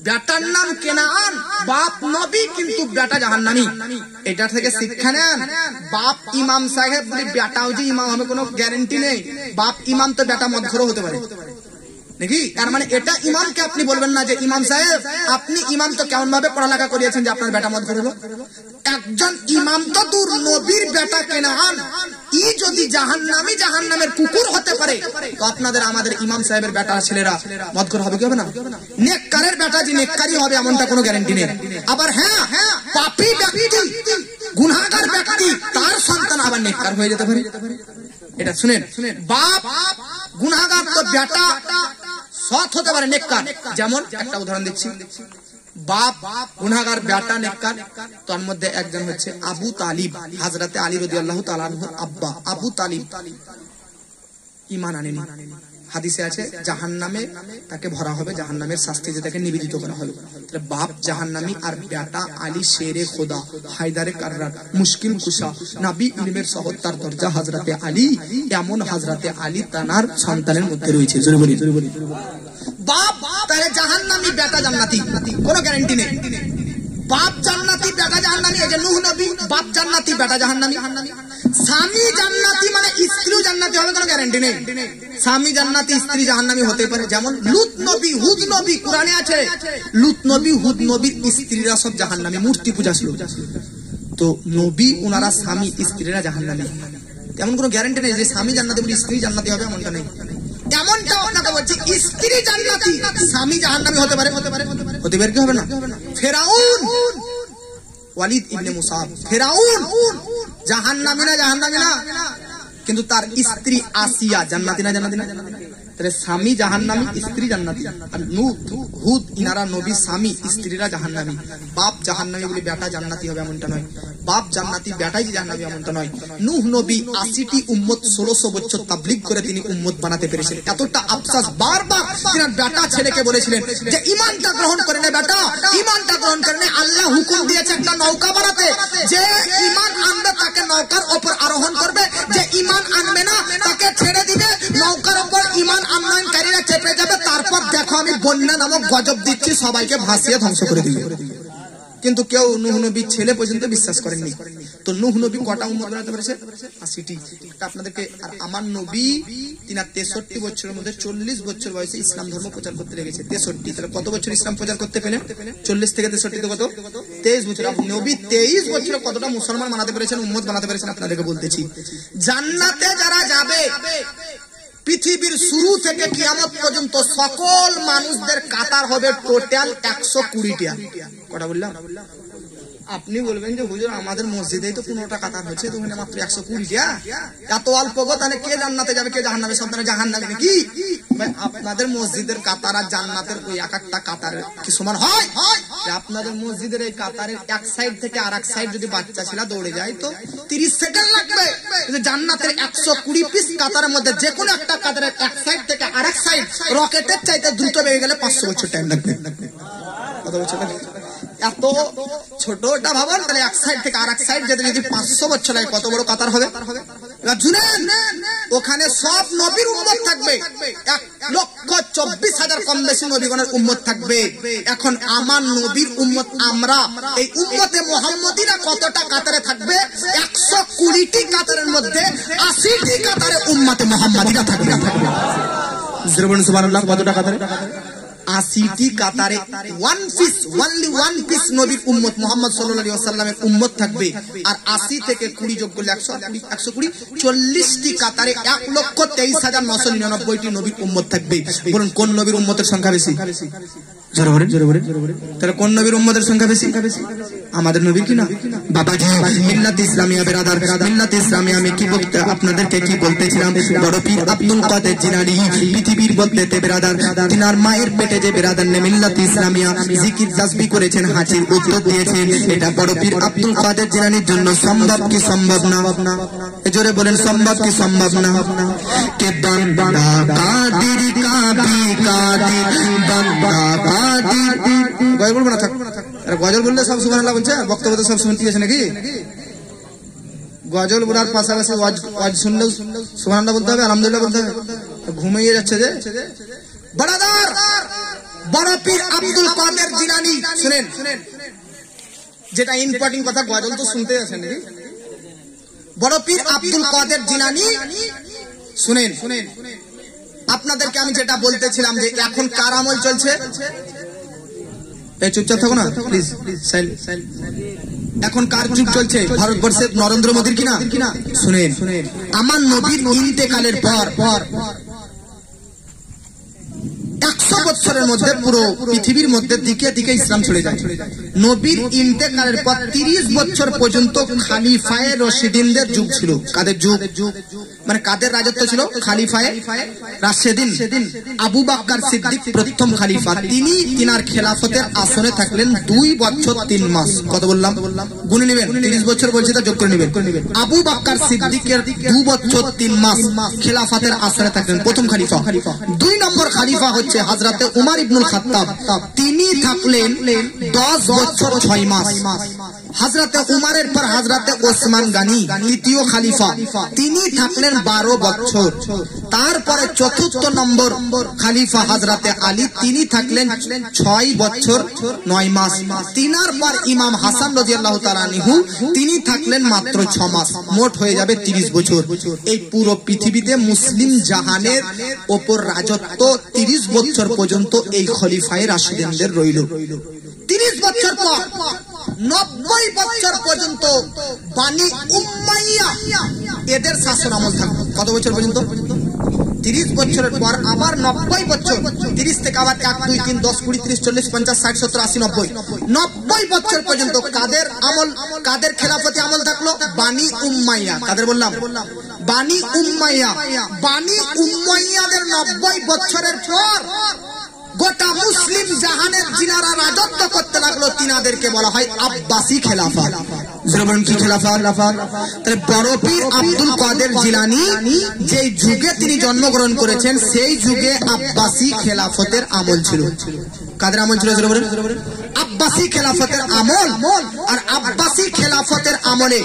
বেটার নাম কেনান, বাপ নবী কিন্তু বেটা জাহান্নামী। এটা থেকে শিক্ষা নেন। বাপ ইমাম সাহেব বলে বেটাও যে ইমাম হবে কোনো গ্যারান্টি নেই। বাপ ইমাম তো বেটা মদখোর হতে পারে নাকি? তার মানে এটা ইমামকে আপনি বলবেন না যে ইমাম সাহেব আপনি ইমাম তো কেমন ভাবে পড়ালেখা করিয়েছেন যে আপনার বেটা মদখোর হলো। একজন ইমাম তো দূর, নবীর বেটা কেনান ই যদি জাহান্নামের কুকুর হতে পারে, তো আপনাদের আমাদের ইমাম সাহেবের বেটা ছেলেরা মদখোর হবে কি হবে না? নেককারের বেটা যে নেককারই হবে এমনটা কোনো গ্যারান্টি নেই। আবার হ্যাঁ, পাপী ব্যক্তি, গুনাহগার ব্যক্তি, তার সন্তান আবার নেককার হয়ে যেতে পারে। এটা শুনেন, বাপ গুনাহগার তো বেটা সৎ হতে পারে, নেককার। যেমন একটা উদাহরণ দিচ্ছি, বাপ গুনাহগার বেটা নেককার। তার মধ্যে একজন হচ্ছে আবু তালিব, হযরতে আলী রাদিয়াল্লাহু তাআলা আনহুর আব্বা আবু তালিব। ঈমান আনেনি। হাদিসে আছে জাহান্নামে তাকে ভরা হবে, জাহান্নামের শাস্তিতে তাকে নিবেদিত করা হবে। বাপ জাহান্নামী আর বেটা আলী শেরে খোদা, হায়দারে কাররার, মুশকিল কুশা, নবী ইলমের সহত্তার দরজা হযরতে আলী। এমন হযরতে আলী তানার সন্তানের মধ্যে রয়েছে। জোরে বলি বাপ তাহলে জাহান্নামী বেটা জান্নাতি, কোনো গ্যারান্টি নেই। বাপ জান্নাতি বেটা জাহান্নামী, এই যে নূহ নবী বাপ জান্নাতি বেটা জাহান্নামী। স্বামী জান্নাতি মানে স্ত্রীও জান্নাতি হবে, কোনো গ্যারান্টি নেই। স্বামী জান্নাতি স্ত্রী জাহান্নামী হতে পারে। যেমন লুত নবী হুদ নবী, কুরআনে আছে লুত নবী হুদ নবীর স্ত্রীরা সব জাহান্নামী, মূর্তি পূজা ছিল। তো নবী ওনারা স্বামী, স্ত্রীরা জাহান্নামী। এমন কোনো গ্যারান্টি নেই যে স্বামী জান্নাতি বলে স্ত্রী জান্নাতি হবে, এমনটা নেই। এমনটা আপনাকে বলছি, স্ত্রী জান্নাতি স্বামী জাহান্নামী হতে পারে, হতে পারে কি হবে না? ফেরাউন, ওয়ালিদ ইবনে মুসাব, ফেরাউন জাহান্নামী না? কিন্তু তার স্ত্রী আসিয়া জান্নাতি না? তাহলে স্বামী জাহান্নামী, স্ত্রী জান্নাতি। আর নূহ, হুদ ইনারা নবী, স্বামী স্ত্রীরা জাহান্নামী। বাপ জাহান্নামী বলে বেটা জান্নাতি হবে এমনটা নয়, বাপ জান্নাতি বেটাই জাহান্নামী এমনটা নয়। নূহ নবী 80টি উম্মত 1600 বছর তাবলীগ করে তিনি উম্মত বানাতে পেরেছিলেন। এতটা আফসোস, বারবার তিনার বেটা ছেলেকে বলেছিলেন যে ইমানটা গ্রহণ করে নে বেটা, ইমানটা গ্রহণ করে নে। আল্লাহ হুকুম দিয়েছে একটা নৌকা বানাতে, যে ইমান আনবে তাকে নৌকার উপর আরোহণ করবে, যে ইমান আনবে না তাকে ছেড়ে দিবে, নৌকার উপর ইমান আনয়নকারীরা চেপে যাবে, তারপর দেখো আমি বন্যা নামক গজব দিচ্ছি, সবাইকে ভাসিয়ে ধ্বংস করে দিবে। কিন্তু কেউ নূহ নবীর ছেলে পর্যন্ত বিশ্বাস করেননি। তো নূহ নবী কটা উম্মত বানাতে পেরেছে? 80টি। আপনাদেরকে, আর আমার নবী তিনার 63 বছরের মধ্যে 40 বছর বয়সে ইসলাম ধর্ম প্রচার করতে লেগেছে। 63, তাহলে কত বছর ইসলাম প্রচার করতে পেলেন? 40 থেকে 63 কত? 23 বছর। নবী 23 বছরে কতটা মুসলমান বানাতে পেরেছেন, উম্মত বানাতে পেরেছেন আপনাদেরকে বলতেছি। জান্নাতে যারা যাবে, পৃথিবীর শুরু থেকে কিয়ামত পর্যন্ত সকল মানুষদের কাতার হবে টোটাল 120টা। কটা বললাম? আপনি বলবেন যে হুজুর আমাদের মসজিদেই তো 15টা কাতার হচ্ছে, তো ওখানে মাত্র 120টা, এত অল্প গো, তাহলে কে জান্নাতে যাবে কে জাহান্নামে? সন্তানে জাহান্নামে নাকি? আপনাদের মসজিদের কাতার আর জান্নাতের ওই এক একটা কাতার কি সমান হয়? আপনাদের মসজিদের এই কাতারের এক সাইড থেকে আর এক সাইড যদি বাচ্চা ছেলে দৌড়ে যায় তো 30 সেকেন্ড লাগবে। জান্নাতের 120 পিস কাতারের মধ্যে যে কোনো একটা কাতারের এক সাইড থেকে আর এক সাইড রকেটের চাইতে দ্রুত বেরিয়ে গেলে 500 বছর টাইম লাগবে। কত বছর লাগবে? এত ছোটটা ভাবেন, তাহলে এক সাইড থেকে আর এক সাইড যেতে যদি 500 বছর লাগে, কত বড় কাতার হবে? শুনেন, ওখানে সব নবীর উম্মত থাকবে, 1,24,000 কম বেশি নবীগণের উম্মত থাকবে। এখন আমার নবীর উম্মত আমরা, এই উম্মতে মুহাম্মদীরা কতটা কাতারে থাকবে? 120টি কাতারের মধ্যে 80টি কাতারে উম্মতে মুহাম্মদীরা থাকবে। সুবহানাল্লাহ। কতটা কাতারে? 80টি কাতারে one piece, only one piece নবীর উম্মত মুহাম্মদ সাল্লাল্লাহু আলাইহি ওয়াসাল্লামের উম্মত থাকবে। আর 80 থেকে 20 যোগ করলে 120, 40টি কাতারে 1,23,999টি নবীর উম্মত থাকবে। বলুন কোন নবীর উম্মতের সংখ্যা বেশি? জোরে বলেন, জোরে বলেন। তাহলে কোন নবীর উম্মতের সংখ্যা বেশি? আমাদের নবীর কি না? বাবাজি, মিল্লাত ইসলামিয়া বেরাদার, মিল্লাত ইসলামিয়া আমি কি বলতে আপনাদেরকে কি বলতেছিলাম, বড় পীর আব্দুল কাদের জিলানী পৃথিবীর মধ্যে বেরাদার, তিনার মায়ের পেটে যে বেরাদার নে মিল্লাত ইসলামিয়া জিকির তাসবিহ করেছেন, হাজির উত্তর দিয়েছেন, এটা বড় পীর আব্দুল কাদের জিলানীর জন্য সম্ভব কি সম্ভব না? জোরে বলেন, সম্ভব কি সম্ভব না? কে বান্দা কাদির কাবি কাদির, বান্দা কাদির। গজল বলবো না, থাক। গজল বললে সব সুবহানাল্লাহ বলছে, বক্তব্য তো সব শুনতে গেছে নাকি? গজল বলার পাশাপাশি ওয়াজ শুনলেও সুবহানাল্লাহ বলতে হবে, আলহামদুলিল্লাহ বলতে হবে। ঘুমিয়ে যাচ্ছে যে বড়দার বড় পীর আব্দুল কাদের জিলানী। শুনেন, যেটা ইম্পর্টেন্ট কথা, গজল তো শুনতে যাচ্ছেন নাকি? বড় পীর আব্দুল কাদের জিলানী, শুনেন, আপনাদেরকে আমি যেটা বলতেছিলাম যে এখন কার আমল চলছে? চুপচাপ থাকো না প্লিজ। এখন কার যুগ চলছে? ভারতবর্ষে নরেন্দ্র মোদীর কিনা? শুনেন, আমার নবীর ইন্তেকালের পর 100 বছরের মধ্যে পুরো পৃথিবীর মধ্যে দিকে দিকে ইসলাম চলে যায়। নবীর ইন্তেকালের পর 30 বছর পর্যন্ত খালিফায়ে রশিদিনদের যুগ ছিল। কাদের যুগ? মানে কাদের রাজত্ব ছিল? খালিফায়ে রাশিদিন। আবু বকর সিদ্দিক প্রথম খালিফা, তিনি তিনার খেলাফতের আসনে থাকলেন 2 বছর 3 মাস। কত বললাম? গুনে নেবেন, 30 বছর বলছি তা যোগ করে নেবেন। আবু বকর সিদ্দিকের 2 বছর 3 মাস খেলাফতের আসনে থাকলেন, প্রথম খালিফা। 2 নম্বর খালিফা হচ্ছে হযরতে উমর ইবনুল খাত্তাব, তিনি থাকলেন 10 বছর 6 মাস। হযরতে উমরের পর হযরতে ওসমান গনি তৃতীয় খালিফা, তিনি থাকলেন 12 বছর। তারপরে চতুর্থ নম্বর খালিফা হযরতে আলী, তিনি থাকলেন 6 বছর 9 মাস। তিনার পর ইমাম হাসান রাদিয়াল্লাহু তাআলা আনহু, তিনি থাকলেন মাত্র 6 মাস। মোট হয়ে যাবে 30 বছর। এই পুরো পৃথিবীতে মুসলিম জাহানের ওপর রাজত্ব 30 বছর পর্যন্ত এই খলিফায়ে রাশিদিনদের রইল। 30 বছর পর 90 বছর পর্যন্ত বানি উমাইয়া এদের শাসন আমল থাকবে। কত বছর পর্যন্ত? 30 বছরের পর আবার 90 বছর, 30 থেকে আবার 1 2 3 10 20 30 40 50 60 70 80 90 বছর পর্যন্ত কাদের আমল, কাদের খেলাফতি আমল থাকলো? বানি উম্মাইয়া। কাদের বললাম? বানি উম্মাইয়া। বানি উম্মাইয়াদের 90 বছরের পর গোটা মুসলিম জাহানের জিনারা রাজত্ব করতে লাগলো, তিনাদেরকে বলা হয় আব্বাসি খেলাফত। কি খেলাফত? তাহলে বড় পীর আব্দুল কাদের জিলানী যে যুগে তিনি জন্মগ্রহণ করেছেন সেই যুগে আব্বাসি খেলাফতের আমল ছিল। কাদের আমল ছিল? আব্বাসি খেলাফতের আমল। আর আব্বাসি খেলাফতের আমলে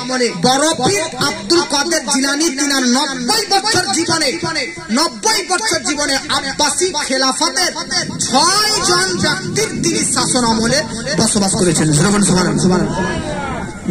বড় পীর আব্দুল কাদের জিলানী তিনার 90 বছর জীবনে আব্বাসি খেলাফতের 6 জন ব্যক্তির তিনি শাসন আমলে বসবাস করেছেন।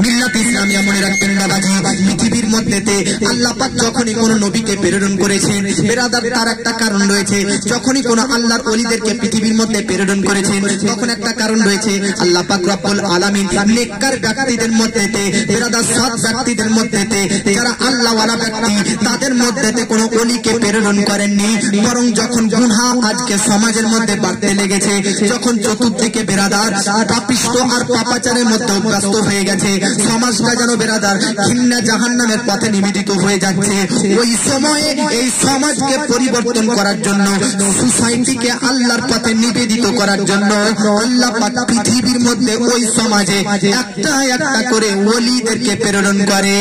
মিল্লাত ইসলামিয়া মনে রাখবেন বাবাজি, পৃথিবীর মধ্যেতে আল্লাহ পাক যখনই কোন নবীকে প্রেরণ করেছেন বেরাদার তার একটা কারণ রয়েছে। যখনই কোন আল্লাহর ওলিদেরকে পৃথিবীর মধ্যে প্রেরণ করেছেন তখন একটা কারণ রয়েছে। আল্লাহ পাক রব্বুল আলামিন নেককার ব্যক্তিদের মধ্যেতে বেরাদার সৎ ব্যক্তিদের মধ্যেতে যারা আল্লাহওয়ালা ব্যক্তি তাদের মধ্যেতে কোন ওলিকে প্রেরণ করেননি, বরং যখন গুনাহ আজকে সমাজের মধ্যে বাড়তে লেগেছে, যখন চতুর্দিকে বেরাদার পাপিষ্ট আর পাপাচারের মধ্যে ব্যস্ত হয়ে গেছে, সমাজটা যেন বেরাদার ঘৃণা জাহান্নামের পথে নিবেদিত হয়ে যাচ্ছে, ওই সময়ে এই সমাজকে পরিবর্তন করার জন্য, সোসাইটিকে আল্লাহর পথে নিবেদিত করার জন্য আল্লাহ পাক পৃথিবীর মধ্যে ওই সমাজে একটা একটা করে ওলিদেরকে প্রেরণ করে।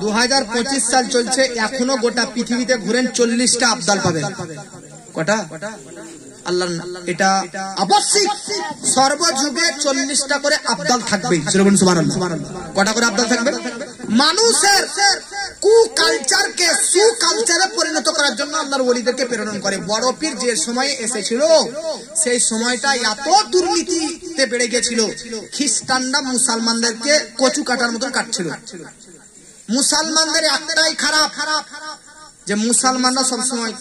2025 সাল চলছে, এখনো গোটা পৃথিবীতে ঘুরেন 40টা আবদাল পাবেন। কটা? আল্লাহ, এটা অবশ্যই সর্বযুগে 40টা করে আবদাল থাকবে। কটা করে আবদাল থাকবে? মানুষের কুকালচারকে সুকালচারে পরিণত করার জন্য আল্লাহর ওলিদেরকে প্রেরণ করে। বড় পীর যে সময়ে এসেছিল সেই সময়টা এত দুর্নীতিতে বেড়ে গেছিল, খ্রিস্টানরা মুসলমানদেরকে কচু কাটার মতন কাটছিল। মুসলমানদের একটাই খারাপ যে মুসলমানরা সবসময়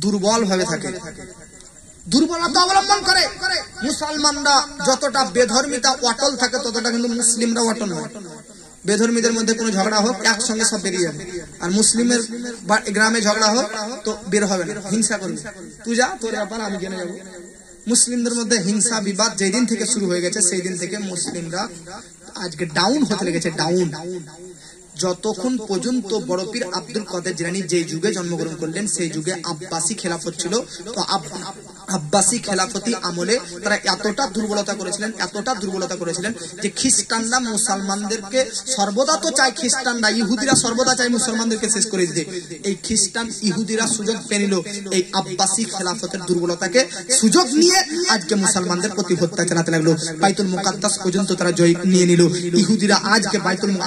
দুর্বল ভাবে থাকে, দুর্বলতা অবলম্বন করে। মুসলমানরা যতটা বেধর্মিতা অটল থাকে ততটা কিন্তু মুসলিমরা অটল নয়। বেধর্মীদের মধ্যে কোনো ঝগড়া হোক একসঙ্গে সব বেরিয়ে যাবে, আর মুসলিমের গ্রামে ঝগড়া হোক তো বের হবে না, হিংসা করবে, তুই যা তোর ব্যাপার আমি জেনে যাবো। মুসলিমদের মধ্যে হিংসা বিবাদ যেদিন থেকে শুরু হয়ে গেছে সেই দিন থেকে মুসলিমরা আজকে ডাউন হতে লেগেছে, ডাউন। যতক্ষণ পর্যন্ত বড় পীর আব্দুল কাদের জিলানী যে যুগে জন্মগ্রহণ করলেন সেই যুগে আব্বাসি খেলাফত ছিল। তো আব্বাসি খেলাফতি আমলে তারা এতটা দুর্বলতা করেছিলেন যে খ্রিস্টানরা মুসলমানদেরকে সর্বদা তো চায়, খ্রিস্টানরা ইহুদিরা সর্বদা চায় মুসলমানদেরকে শেষ করে দিতে। এই খ্রিস্টান ইহুদিরা সুযোগ পেয়ে নিল এই আব্বাসি খেলাফতের দুর্বলতাকে সুযোগ নিয়ে আজকে মুসলমানদের প্রতি হত্যা চালাতে লাগলো। বাইতুল মুকাদ্দাস পর্যন্ত তারা জয় নিয়ে নিল। ইহুদিরা আজকে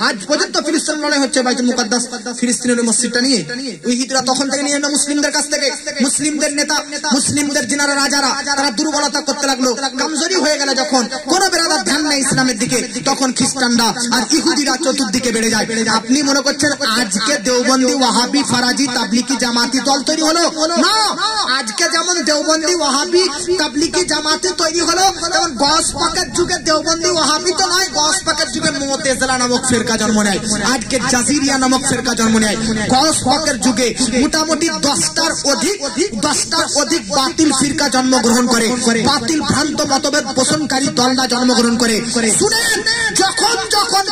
আজ পর্যন্ত ফিলিস্তিন লড়াই হচ্ছে বাইতুল মুকাদ্দাস ফিলিস্তিনের মসজিদটা নিয়ে। ইহুদিরা তখন থেকে নিয়ে মুসলিমদের কাছ থেকে, মুসলিমদের নেতা, মুসলিমদের জিনারা রাজারা তারা দুর্বলতা করতে লাগলো। কমজোরি হয়ে গেল যখন, কোন বেরাদার ধ্যান নেই ইসলামের দিকে, তখন খ্রিস্টানরা আর ইহুদিরা চতুর্দিকে বেড়ে যায়। আপনি মনে করছেন আজকে দেওবন্দি ওয়াহাবি ফারাজি তাবলিগি জামাতি দল তৈরি হলো? না, আজকে যেমন দেওবন্দি ওয়াহাবি তাবলিগি জামাতি তৈরি হলো তেমন গস পাকের যুগে দেওবন্দি ওয়াহাবি তো নয়, গস পাকের যুগে মুতাজিলা নামক ফিরকা জন্ম নেয়, আজকে জাজিরিয়া নামক ফিরকা জন্ম নেয়। গস পাকের যুগে মোটামুটি 10টার অধিক বাতিল ফিরকা জন্মগ্রহণ করে, বাতিল ভ্রান্ত মতভেদ পোষণকারী দলরা জন্মগ্রহণ করে। শুনেন, যখন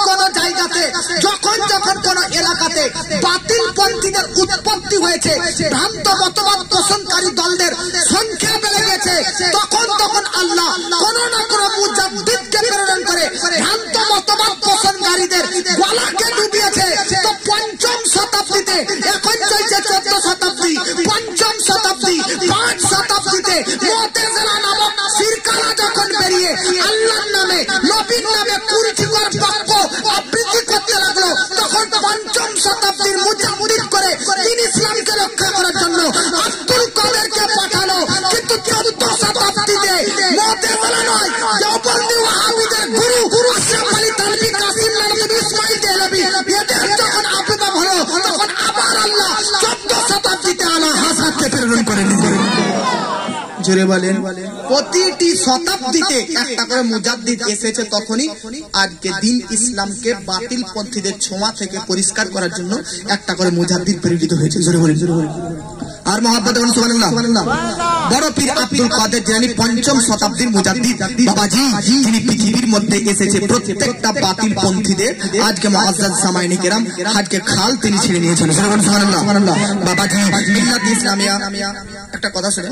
কোন জায়গাতে, যখন কোন এলাকাতে বাতিল পন্থীদের উৎপত্তি হয়েছে, ভ্রান্ত মতবাদ পোষণকারী দলদের সংখ্যা বেড়ে গেছে, তখন আল্লাহ কোন না কোন মুজাদ্দিদকে প্রেরণ করে ভ্রান্ত মতবাদ পোষণকারীদের গলাকে ডুবিয়েছে। তো 5ম শতাব্দীতে, এখন চলছে 14 শতাব্দী, 5ম শতাব্দী, 5 শতাব্দীতে মুতাজিলা নামক ফিরকারা যখন বেরিয়ে আল্লাহর নামে, নবীর নামে কুরজিকর বাক্য আবৃত্তি করতে লাগলো, তখন 5ম শতাব্দীর মুজাদ্দিদ করে দিন ইসলামকে রক্ষা করার জন্য আব্দুল কাদেরকে পাঠালো। কিন্তু 14 শতাব্দীতে মুতাজিলা নয়, দেওবন্দি ওয়াহাবিদের গুরু আশরাফ আলী থানভী, কাসিম নানভী, ইসমাইল দেহলভী এদের যখন আবির্ভাব হলো তখন আবার আল্লাহ 14 শতাব্দীতে আলা হাসানকে প্রেরণ করেন। জোরে বলেন। প্রতিটি শতাব্দীতে একটা করে মুজাদ্দিদ এসেছে, তখনই আজকে দিন ইসলামকে বাতিল পন্থীদের ছোঁয়া থেকে পরিষ্কার করার জন্য একটা করে মুজাদ্দিদ প্রেরিত হয়েছে। জোরে বলেন, জোরে বলেন। আর মহাব্বত বলুন সুবহানাল্লাহ। বড় পীর আব্দুল কাদের জিলানী ৫ম শতাব্দীর মুজাদ্দিদ বাবাজি, যিনি পৃথিবীর মধ্যে এসেছে প্রত্যেকটা বাতিল পন্থীদের আজকে মুআজ্জাজ সামাইনি কেরাম আজকে খাল তিনি ছিঁড়ে নিয়েছেন। সুবহানাল্লাহ। বাবাজি মিল্লাত ইসলামিয়া একটা কথা শুনে,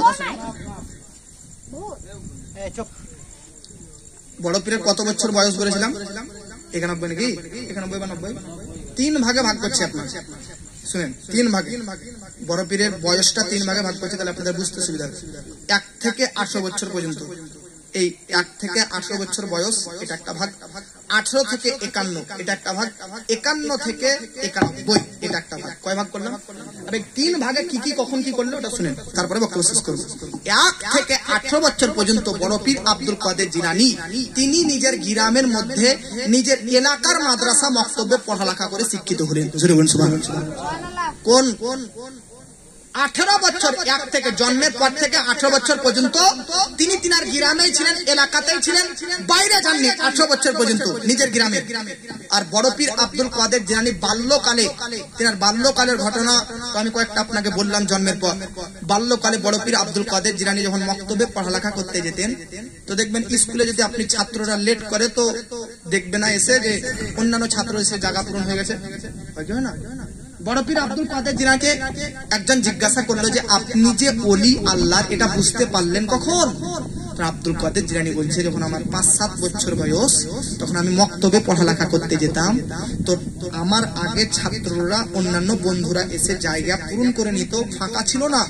বড় পীরের কত বছর বয়স বলেছিলাম? ৯১ নাকি ৯১ বা ৯০? ৩ ভাগে ভাগ করছে আপনার, শুনেন, ৩ ভাগে। বড় পীরের বয়সটা ৩ ভাগে ভাগ করছে, তাহলে আপনাদের বুঝতে সুবিধা হবে। ১ থেকে ১৮ বছর পর্যন্ত, এই ১ থেকে ১৮ বছর বয়স এটা একটা ভাগ, ১৮ থেকে ৫১ এটা একটা ভাগ, ৫১ থেকে ৯১ এটা একটা ভাগ। কয় ভাগ করলাম? আর এই ৩ ভাগে কি কি কখন কি করলো ওটা শুনেন, তারপরে বক্তব্য শেষ করব। ১ থেকে ১৮ বছর পর্যন্ত বড় পীর আব্দুল কাদের জিলানী তিনি নিজের গ্রামের মধ্যে নিজের এলাকার মাদ্রাসা মক্তবে পড়ালেখা করে শিক্ষিত হলেন। সুবহানাল্লাহ। কোন 18 বছর, ১ থেকে জন্মের পর থেকে 18 বছর পর্যন্ত তিনি তিনার গ্রামেই ছিলেন, এলাকাতেই ছিলেন, বাইরে যাননি 18 বছর পর্যন্ত নিজের গ্রামে। আর বড় পীর আব্দুল কাদের জিলানী বাল্যকালে, তিনার বাল্যকালের ঘটনা তো আমি কয়েকটা আপনাকে বললাম জন্মের পর। বাল্যকালে বড় পীর আব্দুল কাদের জিলানী যখন মক্তবে পড়ালেখা করতে যেতেন, তো দেখবেন স্কুলে যদি আপনি ছাত্ররা লেট করে তো দেখবে না এসে যে অন্যান্য ছাত্র এসে জায়গা পূরণ হয়ে গেছে, হয় না? বড় পীর আব্দুল কাদের জিলানীকে একজন জিজ্ঞাসা করলো যে আপনি যে ওলি আল্লাহর এটা বুঝতে পারলেন কখন? আব্দুল কাদের জিলানী বলছে যখন আমার ৫-৭ বছর বয়স, তখন আমি মক্তবে পড়ালেখা করতে যেতাম, তো আমার আগে ছাত্ররা অন্যান্য বন্ধুরা এসে জায়গা পূরণ করে নিত, ফাঁকা ছিল না,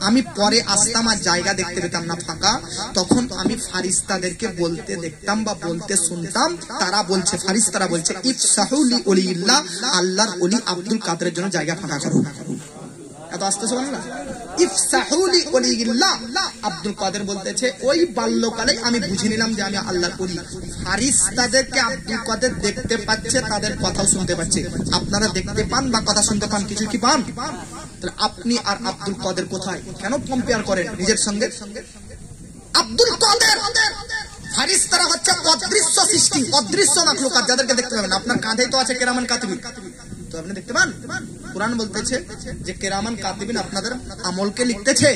আমি পরে আসতাম আর জায়গা দেখতে পেতাম না ফাঁকা, তখন আমি ফারিস্তাদেরকে বলতে দেখতাম বা বলতে শুনতাম, তারা বলছে, ফারিস্তারা বলছে ইফসাহু লি ওলিল্লাহ, আল্লাহর ওলি আব্দুল কাদেরের জন্য জায়গা ফাঁকা করো। এত আসতে সুবহানাল্লাহ। ইফসাহু লি ওলিল্লাহ, আব্দুল কাদের বলতেছে ওই বাল্যকালে আমি বুঝে নিলাম যে আমি আল্লাহর ওলি। ফারিস্তাদেরকে আব্দুল কাদের দেখতে পাচ্ছে, তাদের কথাও শুনতে পাচ্ছে। আপনারা দেখতে পান বা কথা শুনতে পান, কিছু কি পান? তাহলে আপনি আর আব্দুল কাদের কোথায়? কেন কম্পেয়ার করেন নিজের সঙ্গে? আব্দুল কাদের, ফারিস্তারা হচ্ছে অদৃশ্য সৃষ্টি, অদৃশ্য মাখলুকাত, যাদেরকে দেখতে পাবেন। আপনার কাঁধেই তো আছে কেরামান কাতিবিন, তো আপনি দেখতে পান? কুরআন বলতেছে যে কেরামান কাতিবিন আপনাদের আমলকে লিখতেছে,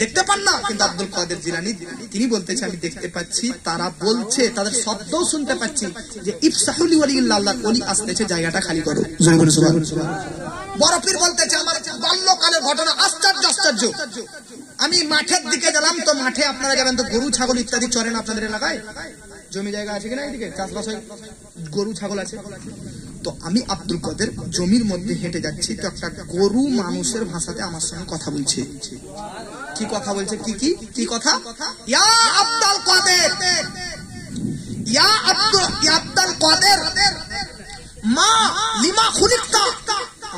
দেখতে পান না, কিন্তু আব্দুল কাদের জিলানী তিনি বলতেছে আমি দেখতে পাচ্ছি, তারা বলছে, তাদের শব্দও শুনতে পাচ্ছি যে ইফসাহু লি ওলিল্লাহ, আল্লাহর ওলি আসতেছে, জায়গাটা খালি করো। জোরে বলুন সুবহানাল্লাহ। বড় পীর বলতেছে আমার বাল্যকালের ঘটনা আশ্চর্য আশ্চর্য। আমি মাঠের দিকে গেলাম, তো মাঠে আপনারা যাবেন তো গরু ছাগল ইত্যাদি চরেন আপনাদের এলাকায়, জমি জায়গা আছে কিনা, এদিকে চাষবাস হয়, গরু ছাগল আছে। তো আমি আব্দুল কাদের জমির মধ্যে হেঁটে যাচ্ছি, তো একটা গরু মানুষের ভাষাতে আমার সঙ্গে কথা বলছে। কি কথা বলছে? কি কথা? ইয়া আব্দুল কাদের, ইয়া আব্দুল কাদের, মা লিমা খুলিকতা।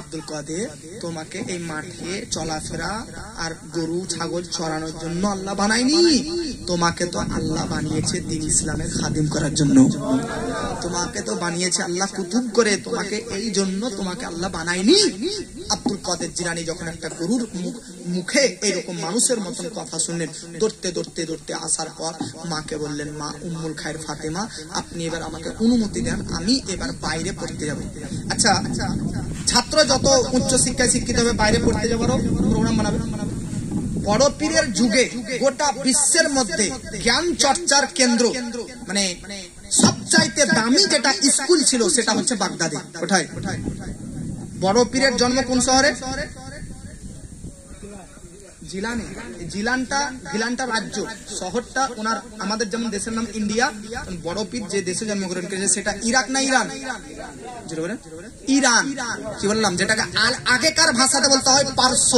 আব্দুল কাদের, তোমাকে এই মাঠে চলাফেরা আর গরু ছাগল চড়ানোর জন্য আল্লাহ বানায়নি, তোমাকে তো আল্লাহ বানিয়েছে দিন ইসলামের খাদিম করার জন্য, তোমাকে তো বানিয়েছে আল্লাহ কুতুব করে, তোমাকে এই জন্য তোমাকে আল্লাহ বানায়নি। আব্দুল কাদের জিলানী যখন একটা গরুর মুখে এরকম মানুষের মতন কথা শুনলেন, দৌড়তে দৌড়তে দৌড়তে আসার পর মাকে বললেন, মা উম্মুল খায়ের ফাতেমা, আপনি এবার আমাকে অনুমতি দেন, আমি এবার বাইরে পড়তে যাব। আচ্ছা, ছাত্র যত উচ্চ শিক্ষায় শিক্ষিত হবে বাইরে পড়তে যাবারও প্রোগ্রাম বানাবে। বড় পীরের যুগে গোটা বিশ্বের মধ্যে জ্ঞান চর্চার কেন্দ্র, মানে সবচাইতে দামি যেটা স্কুল ছিল সেটা হচ্ছে বাগদাদে। কোথায়? বড় পীরের জন্ম কোন শহরে? জিলানে। জিলানটা রাজ্য, শহরটা ওনার, আমাদের যেমন দেশের নাম ইন্ডিয়া, বড় পীর যে দেশে জন্মগ্রহণ করেছে সেটা ইরাক না ইরান? ইরান। কি বললাম? যেটাকে আগেকার ভাষাতে বলতে হয় পারস্য।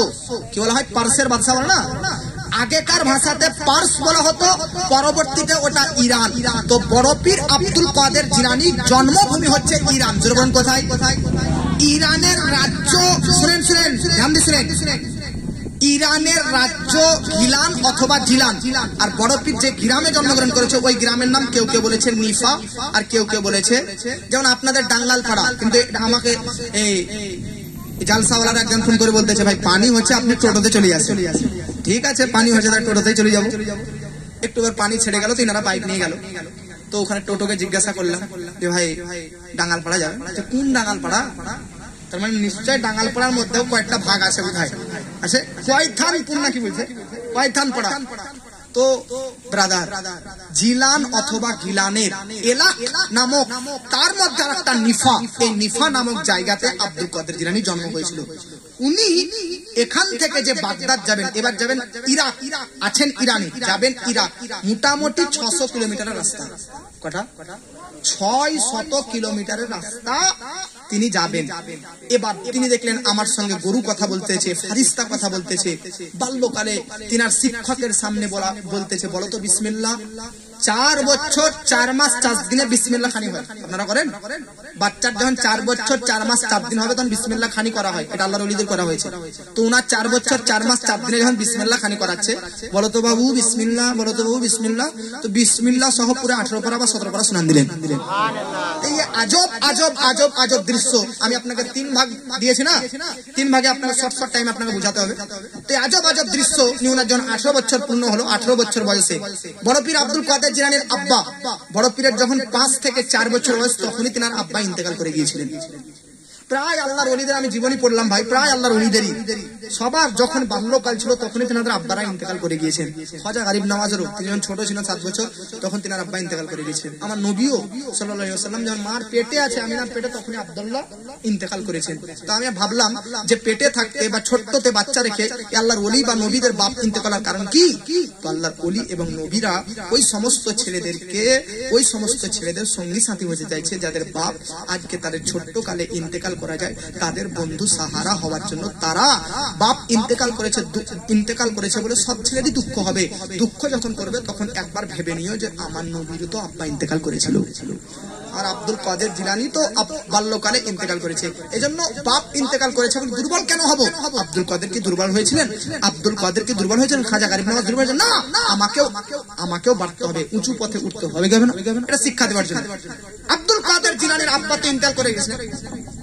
কি বলা হয়? পার্সের বাদশা বলে না, আগেকার ভাষাতে পার্স বলা হতো, পরবর্তীতে ওটা ইরান। তো বড় পীর আব্দুল কাদের জিলানী জন্মভূমি হচ্ছে ইরান। জোরবন কোথায়? ইরানের রাজ্য, শুনেন ধ্যান দিয়ে শুনেন, ইরানের রাজ্য গিলান অথবা জিলান। আর বড় পীর যে গ্রামে জন্মগ্রহণ করেছে ওই গ্রামের নাম কেউ কেউ বলেছে নিফা, আর কেউ কেউ বলেছে যেমন আপনাদের ডাঙ্গাল পাড়া। কিন্তু আমাকে এই জালসাওয়ালার একজন ফোন করে বলতেছে ভাই পানি হচ্ছে, আপনি টোটোতে চলে আসেন। ঠিক আছে পানি হয়েছে তার টোটোতেই চলে যাবো। একটু পানি ছেড়ে গেল তো এনারা বাইক নিয়ে গেল। তো ওখানে টোটোকে জিজ্ঞাসা করলাম যে ভাই ডাঙ্গালপাড়া যাবে? কোন ডাঙ্গালপাড়া? তার মানে নিশ্চয় ডাঙ্গালপাড়ার মধ্যেও কয়েকটা ভাগ আছে বোধহয়, আছে কয়থানপুর নাকি বলছে, কয়থানপাড়া। তো ব্রাদার জিলান অথবা গিলানের এলাক নামক তার মধ্যে একটা নিফা, এই নিফা নামক জায়গাতে আব্দুল কাদের জিলানী জন্ম হয়েছিল। উনি এখান থেকে যে বাগদাদ যাবেন, এবার যাবেন ইরাক, আছেন ইরানে, যাবেন ইরাক, মোটামুটি 600 কিলোমিটারের রাস্তা। কটা? 600 কিলোমিটারের রাস্তা তিনি যাবেন। এবার তিনি দেখলেন আমার সঙ্গে গরু কথা বলতেছে, ফারিস্তা কথা বলতেছে। বাল্যকালে তিনার শিক্ষকের সামনে বলতেছে বলো তো বিসমিল্লাহ। 4 বছর 4 মাস 4 দিনে বিসমিল্লাহ খানি হয়। আপনারা করেন? বাচ্চার যখন 4 বছর 4 মাস 4 দিন হবে তখন বিসমিল্লাহ খানি করা হয়, এটা আল্লাহর ওলিদের করা হয়েছে। তো ওনার 4 বছর 4 মাস 4 দিনে যখন বিসমিল্লাহ খানি করাচ্ছে, বলো তো বাবু বিসমিল্লাহ, বলো তো বাবু বিসমিল্লাহ, তো বিসমিল্লাহ সহ পুরো 18 পারা বা 17 পারা শুনান দিলেন। এই আজব আজব আজব আজব দৃশ্য আমি আপনাকে 3 ভাগ দিয়েছি না, 3 ভাগে আপনাকে শর্ট টাইম আপনাকে বোঝাতে হবে। তো আজব আজব দৃশ্য ওনার যখন 18 বছর পূর্ণ হলো, 18 বছর বয়সে বড় পীর আব্দুল কাদের জিলানীর আব্বা, বড় পীরের যখন 5 থেকে 4 বছর বয়স তখনই তিনার আব্বা ইন্তেকাল করে গিয়েছিলেন। প্রায় আল্লাহর ওলিদের আমি জীবনী পড়লাম ভাই, প্রায় আল্লাহর ওলিদেরই সবার যখন বাল্যকাল ছিল তখনই তিনাদের আব্বারা ইন্তেকাল করে গিয়েছেন। খাজা গরিব নওয়াজেরও তিনি যখন ছোট ছিলেন 7 বছর তখন তিনার আব্বা ইন্তেকাল করে গিয়েছেন। আমার নবীও সাল্লাল্লাহু আলাইহি ওয়াসাল্লাম যখন মার পেটে আছে, আমিনার পেটে, তখনই আব্দুল্লাহ ইন্তেকাল করেছেন। তো আমি ভাবলাম যে পেটে থাকতে বা ছোট্টতে বাচ্চা রেখে আল্লাহর ওলি বা নবীদের বাপ ইন্তেকালের কারণ কি? তো আল্লাহর ওলি এবং নবীরা ওই সমস্ত ছেলেদেরকে, ওই সমস্ত ছেলেদের সঙ্গী সাথী হতে চাইছে যাদের বাপ আজকে তাদের ছোট্ট কালে ইন্তেকাল করা যায়, তাদের বন্ধু সাহারা হওয়ার জন্য। তারা বাপ ইন্তেকাল করেছে বলে সব ছেলেরই দুঃখ হবে। দুঃখ যখন করবে তখন একবার ভেবে নিও যে আমার নবীর তো আব্বা ইন্তেকাল করেছিল, আর আব্দুল কাদের জিলানী তো বাল্যকালে ইন্তেকাল করেছে। এজন্য বাপ ইন্তেকাল করেছে বলে দুর্বল কেন হব? আব্দুল কাদের কি দুর্বল হয়েছিলেন? আব্দুল কাদের কি দুর্বল হয়েছিলেন? খাজা গরিব নওয়াজ দুর্বল হয়েছেন? না, আমাকেও বাড়তে হবে, উঁচু পথে উঠতে হবে, এটা শিক্ষা দেওয়ার জন্য। আব্দুল কাদের জিলানীর আব্বা তো ইন্তেকাল করে গেছেন।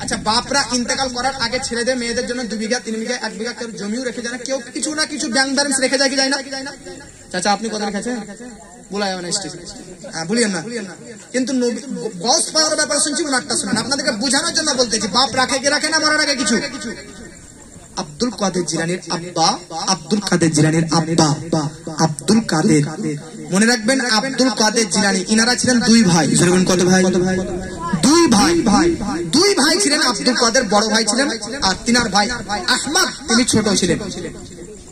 আচ্ছা, বাপরা ইন্তেকাল করার আগে ছেলেদের মেয়েদের জন্য 2 বিঘা 3 বিঘা 1 বিঘা কেউ জমিও রেখে যায় না, কেউ কিছু না কিছু ব্যাংক ব্যালেন্স রেখে যায় কি যায় না? চাচা আপনি কত রেখেছেন? বলা যাবে না স্টেজে, হ্যাঁ ভুলিয়েন না। কিন্তু গস পাওয়ার ব্যাপার শুনছি, ওনারটা শুনেন, আপনাদেরকে বোঝানোর জন্য বলতেছি। বাপ রাখে কি রাখে না মরার আগে কিছু? আব্দুল কাদের জিলানীর আব্বা, আব্দুল কাদের জিলানীর আব্বা আব্দুল কাদের, মনে রাখবেন আব্দুল কাদের জিলানী ইনারা ছিলেন 2 ভাই। কত ভাই? 2 ভাই ছিলেন। আব্দুল কাদের বড় ভাই ছিলেন, আর তিনার ভাই আহমদ তিনি ছোট ছিলেন।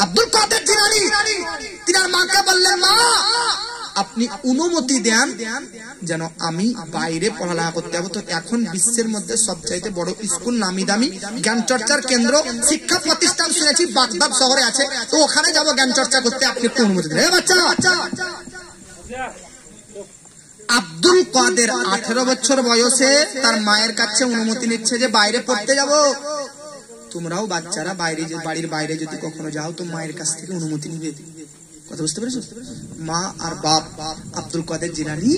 আব্দুল কাদের জিলানী তিনার মাকে বললেন, মা আপনি অনুমতি দেন যেন আমি বাইরে পড়ালেখা করতে যাবো। তো এখন বিশ্বের মধ্যে সবচাইতে বড় স্কুল, নামি দামি জ্ঞান চর্চার কেন্দ্র, শিক্ষা প্রতিষ্ঠান শুনেছি বাগদাদ শহরে আছে, তো ওখানে যাবো জ্ঞান চর্চা করতে, আপনি একটু অনুমতি দেন। বাচ্চা আব্দুল কাদের 18 বছর বয়সে তার মায়ের কাছে অনুমতি নিচ্ছে যে বাইরে পড়তে যাব। তোমরাও বাচ্চারা বাইরে, বাড়ির বাইরে যদি কখনো যাও তো মায়ের কাছ থেকে অনুমতি নিবে। কথা বুঝতে পেরেছো? মা আর বাপ আব্দুল কাদের জিলানী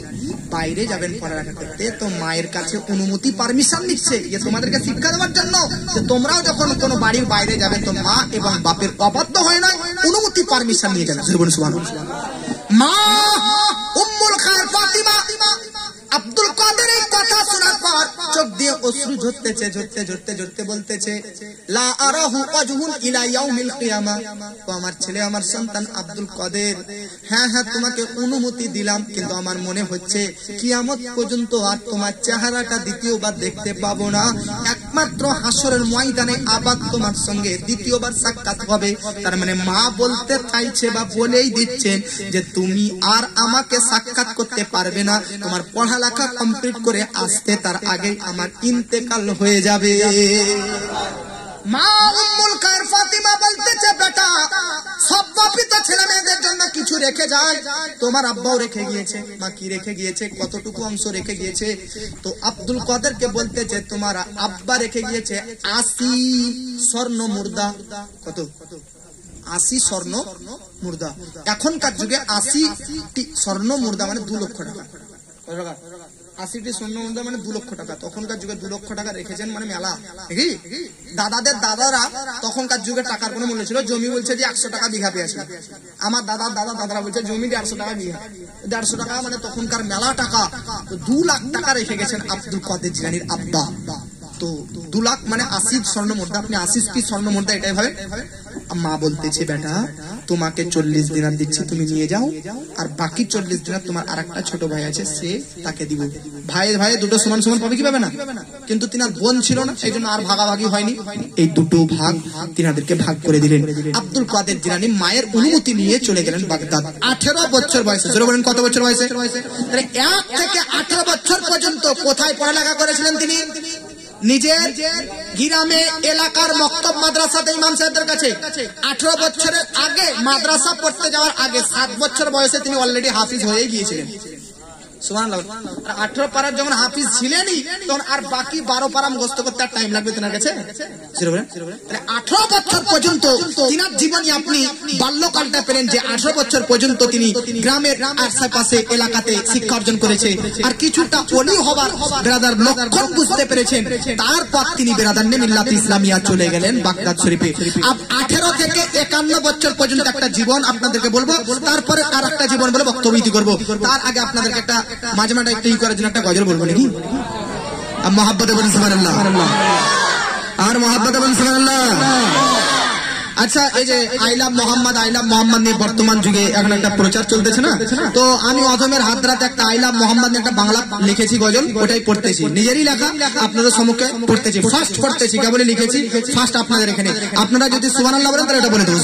বাইরে যাবেন পড়ালেখা করতে, তো মায়ের কাছে অনুমতি পারমিশন নিচ্ছে যে তোমাদেরকে শিক্ষা দেওয়ার জন্য যে তোমরাও যখন কোনো বাড়ির বাইরে যাবে তো মা এবং বাপের অবাধ্য হয় না, অনুমতি পারমিশন নিয়ে যাবে। সুবহানাল্লাহ। মা উম্মুল খায়ের ফাতিমা আব্দুল কাদের এই কথা শোনার পর চোখ দিয়ে অশ্রু ঝরতে বলতেছে, লা আরাহু ওয়াজহুন ইলা ইয়াউমিল কিয়ামা। তো আমার ছেলে, আমার সন্তান আব্দুল কাদের, হ্যাঁ তোমাকে অনুমতি দিলাম, কিন্তু আমার মনে হচ্ছে কিয়ামত পর্যন্ত আর তোমার চেহারাটা দ্বিতীয়বার দেখতে পাবো না। একমাত্র হাসরের ময়দানে আবার তোমার সঙ্গে দ্বিতীয়বার সাক্ষাৎ হবে। তার মানে মা বলতে চাইছে বা বলেই দিচ্ছেন যে তুমি আর আমাকে সাক্ষাৎ করতে পারবে না, তোমার পড়ালেখা কমপ্লিট করে আসতে তার আগে আমার ইন্তেকাল হয়ে যাবে। মা উম্মুল খায়ের ফাতিমা বলতেছে, বেটা সব বাপই তো ছেলে মেয়েদের জন্য কিছু রেখে যায়, তোমার আব্বাও রেখে গিয়েছে। মা কি রেখে গিয়েছে, কতটুকু অংশ রেখে গিয়েছে? তো আব্দুল কাদেরকে বলতেছে তোমার আব্বা রেখে গিয়েছে 80 স্বর্ণ মুর্দা। কত? 80 স্বর্ণ মুর্দা। এখনকার যুগে 80 স্বর্ণ মুর্দা মানে 2 লক্ষ টাকা। 80টি স্বর্ণ মুদ্রা মানে 2 লক্ষ টাকা। তখনকার যুগে 2 লক্ষ টাকা রেখেছেন মানে মেলা, কি দাদাদের দাদারা তখনকার যুগে টাকার কোনো মূল্য ছিল। জমি বলছে যে 100 টাকা বিঘা পেয়েছে, আমার দাদারা বলছে জমি 150 টাকা বিঘা, 150 টাকা মানে তখনকার মেলা টাকা। তো 2 লাখ টাকা রেখে গেছেন আব্দুল কাদের জিলানীর আব্বা। তো 2 লাখ মানে 80 স্বর্ণ মুদ্রা, আপনি 80 কি স্বর্ণ মুদ্রা এটাই ভাবে। মা বলতেছে বেটা তোমাকে 40 দিনার দিচ্ছি, তুমি নিয়ে যাও, আর বাকি 40 দিনার তোমার আরেকটা ছোট ভাই আছে সে তাকে দিব। ভাই ভাই দুটো সমান সমান পাবে কি পাবে না? কিন্তু তিনার বোন ছিল না, সেই জন্য আর ভাগাভাগি হয়নি। এই দুটো ভাগ তিনাদেরকে ভাগ করে দিলেন। আব্দুল কাদের জিলানী মায়ের অনুমতি নিয়ে চলে গেলেন বাগদাদ। 18 বছর বয়সে, জোরে বলেন কত বছর বয়সে? 1 থেকে 18 বছর পর্যন্ত কোথায় পড়ালেখা করেছিলেন তিনি? নিজের গ্রামে এলাকার মক্তব মাদ্রাসাতে ইমাম সাহেবদের কাছে। 18 বছরের আগে মাদ্রাসা পড়তে যাওয়ার আগে 7 বছর বয়সে তিনি অলরেডি হাফিজ হয়ে গিয়েছিলেন। সুবহানাল্লাহ। 18 পারার যখন হাফিজ ছিলেনই তখন আর বাকি 12 পারা মুখস্থ করতে আর টাইম লাগবে তেনার কাছে। 18 বছর পর্যন্ত তিনার জীবনে আপনি বাল্যকালটা পেলেন যে 18 বছর পর্যন্ত তিনি গ্রামের আশেপাশে এলাকাতে শিক্ষা অর্জন করেছে, আর কিছুটা ওলি হবার ব্রাদার লক্ষণ বুঝতে পেরেছেন। তারপর তিনি বেরাদার মিল্লাত ইসলামিয়া চলে গেলেন বাগদাদ শরীফে। 18 থেকে 51 বছর পর্যন্ত একটা জীবন আপনাদেরকে বলবো, তারপরে আর একটা জীবন বলে বক্তব্য করব। তার আগে আপনাদেরকে একটা মাঝে মাঝে একটু করার জন্য একটা গজল বলবো নাকি? মহাব্বতে বলুন সুবহানাল্লাহ, আর মহাব্বতে বলুন সুবহানাল্লাহ। আচ্ছা, এই যে আই লাভ মোহাম্মদ নিয়ে বর্তমান যুগে এখন একটা প্রচার চলতেছে না, তো আমি অধমের হাত রাতে একটা আই লাভ মোহাম্মদ নিয়ে একটা বাংলা লিখেছি গজল, ওটাই পড়তেছি, নিজেরই লেখা আপনাদের সম্মুখে পড়তেছি, ফার্স্ট পড়তেছি, কেবলই লিখেছি ফার্স্ট আপনাদের এখানে। আপনারা যদি সুবহানাল্লাহ বলেন তাহলে এটা বলে দেবো।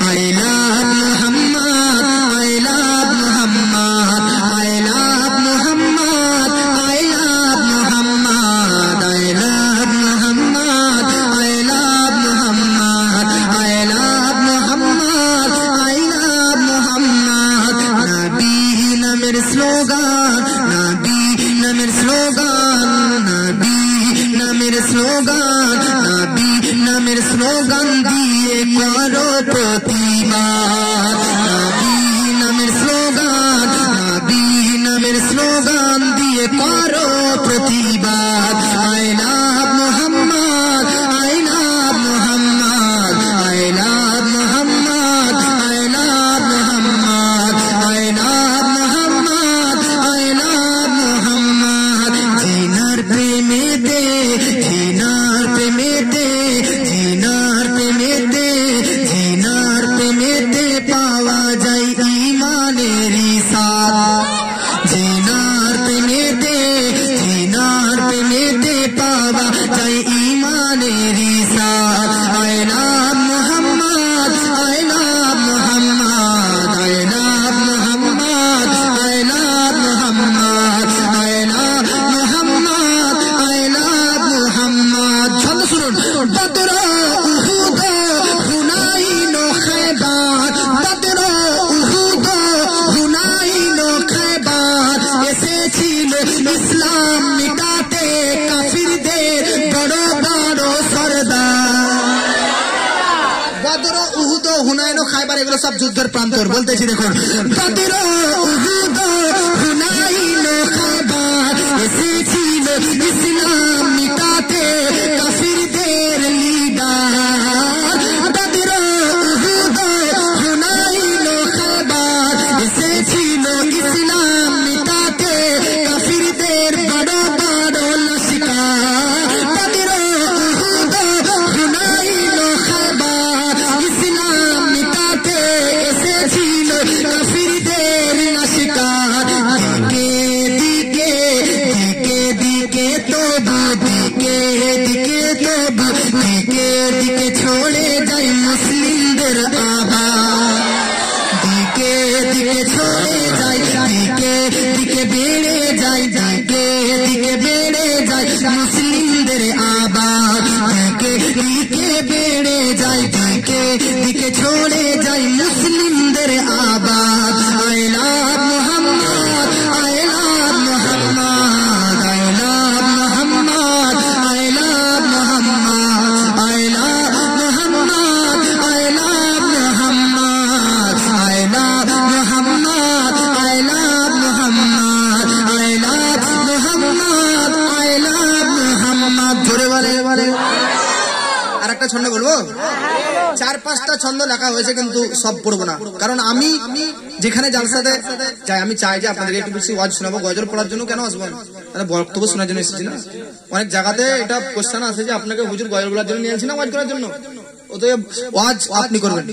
I love Mohammad, I love Mohammad, I love Mohammad, I love Mohammad, I love Mohammad, I love Mohammad, I love Mohammad, I love Mohammad. নবী নামের স্লোগান, নবী নামের স্লোগান, নবী নামের স্লোগান, নবী নামের স্লোগান দিয়ে করো প্রতিবাদ। নবী নামের স্লোগান, নবী নামের স্লোগান দিয়ে করো প্রতিবাদ। I love Mohammad, I love Mohammad, I love Mohammad, I love Mohammad, I love Mohammad, I love Mohammad. জিনার প্রেমেতে, জিনার প্রেমেতে, জিনার প্রেমেতে, জিনার প্রেমেতে পাওয়া যায় ঈমানেরই সাথ। জিনার প্রেমেতে, জিনার প্রেমেতে পাওয়া যায় ঈমানেরই সাথ। I love Mohammad, I love Mohammad, I love Mohammad, I love Mohammad, I love Mohammad, I love Mohammad. ছন্দ শুনুন। বদর উহুদ হুনাইন খায়বার, বদর উহুদ হুনাইন খায়বার, এসেছিল ইসলাম মিটাতে কাফিরদের বড় বড় সরদার। বদর উহুদ হুনাইন খায়বার এগুলো সব যুদ্ধের প্রান্তর বলতেছি। দেখুন, বদর উহুদ হুনাইন খায়বার, এসেছিল ইসলাম মিটাতে কাফিরদের লিডার। বদর উহুদ হুনাইন খায়বার, এসেছিল ইসলাম মিটাতে কাফিরদের বড় বড় লস্কর। বদর উহুদ হুনাইন খায়বার, ইসলাম মিটাতে এসেছিল কাফিরদের লস্কর। দিকে দিকে, দিকে দিকে তবু, দিকে দিকে তবু, দিকে দিকে ছড়ে যায় মুসলিমদের আবার। দিকে দিকে ছড়ে যায়, দিকে দিকে বেড়ে যায়, দিকে দিকে বেড়ে যায় মুসলিমদের আবার। দিকে দিকে বেড়ে যায়, দিকে দিকে ছড়ে যায় মুসলিমদের আবার। I love Mohammad, I love Mohammad, I love Mohammad, I love Mohammad, I love Mohammad, I love Mohammad, I love Mohammad, I love Mohammad, I ছন্দ বলবো? 4-5টা ছন্দ লেখা হয়েছে, কিন্তু সব পড়বো না, কারণ আমি যেখানে জালসাতে যাই আমি চাই যে আপনাদেরকে একটু বেশি ওয়াজ শোনাবো। গজল পড়ার জন্য কেন আসবো, মানে বক্তব্য শোনার জন্য এসেছি না। অনেক জায়গাতে এটা কোশ্চেন আছে যে আপনাকে হুজুর গজল বলার জন্য নিয়ে আসছি না ওয়াজ করার জন্য, অতএব ওয়াজ আপনি করবেন।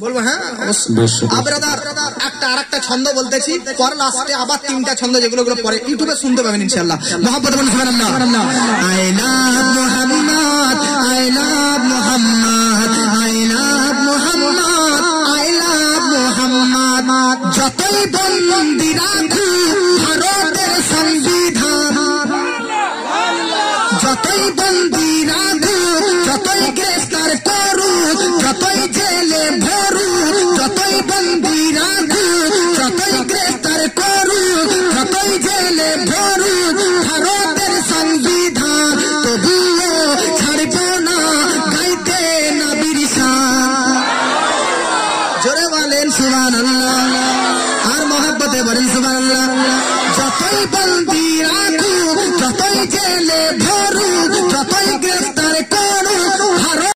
বলবো? হ্যাঁ আরেকটা ছন্দ বলতেছি, পর লাস্টে আবার 3টা ছন্দ যেগুলো পরে ইউটিউবে শুনতে পাবেন ইনশাআল্লাহ। মোহাম্মদ বলুন সুবহানাল্লাহ। I love Muhammad, I love Muhammad, I love Muhammad, I love Muhammad. যতই বন্দী রাখু ভারতের সংবিধান, যতই বন্দী রাখু, যতই গ্রেফতার করু, যতই জেলে ভরু, যতই বন্দী রাখু, যতই গ্রেফতার করু, যতই জেলে ভরু, ভারতের সংবিধান তবুও ছাড়ব না গাইতে নবীর শান। জোরে বলেন সুবহানাল্লাহ, আর মহব্বতে বলেন সুবহানাল্লাহ। যতই বন্দী রাখু, যতই জেলে ভরু, যতই গ্রেফতার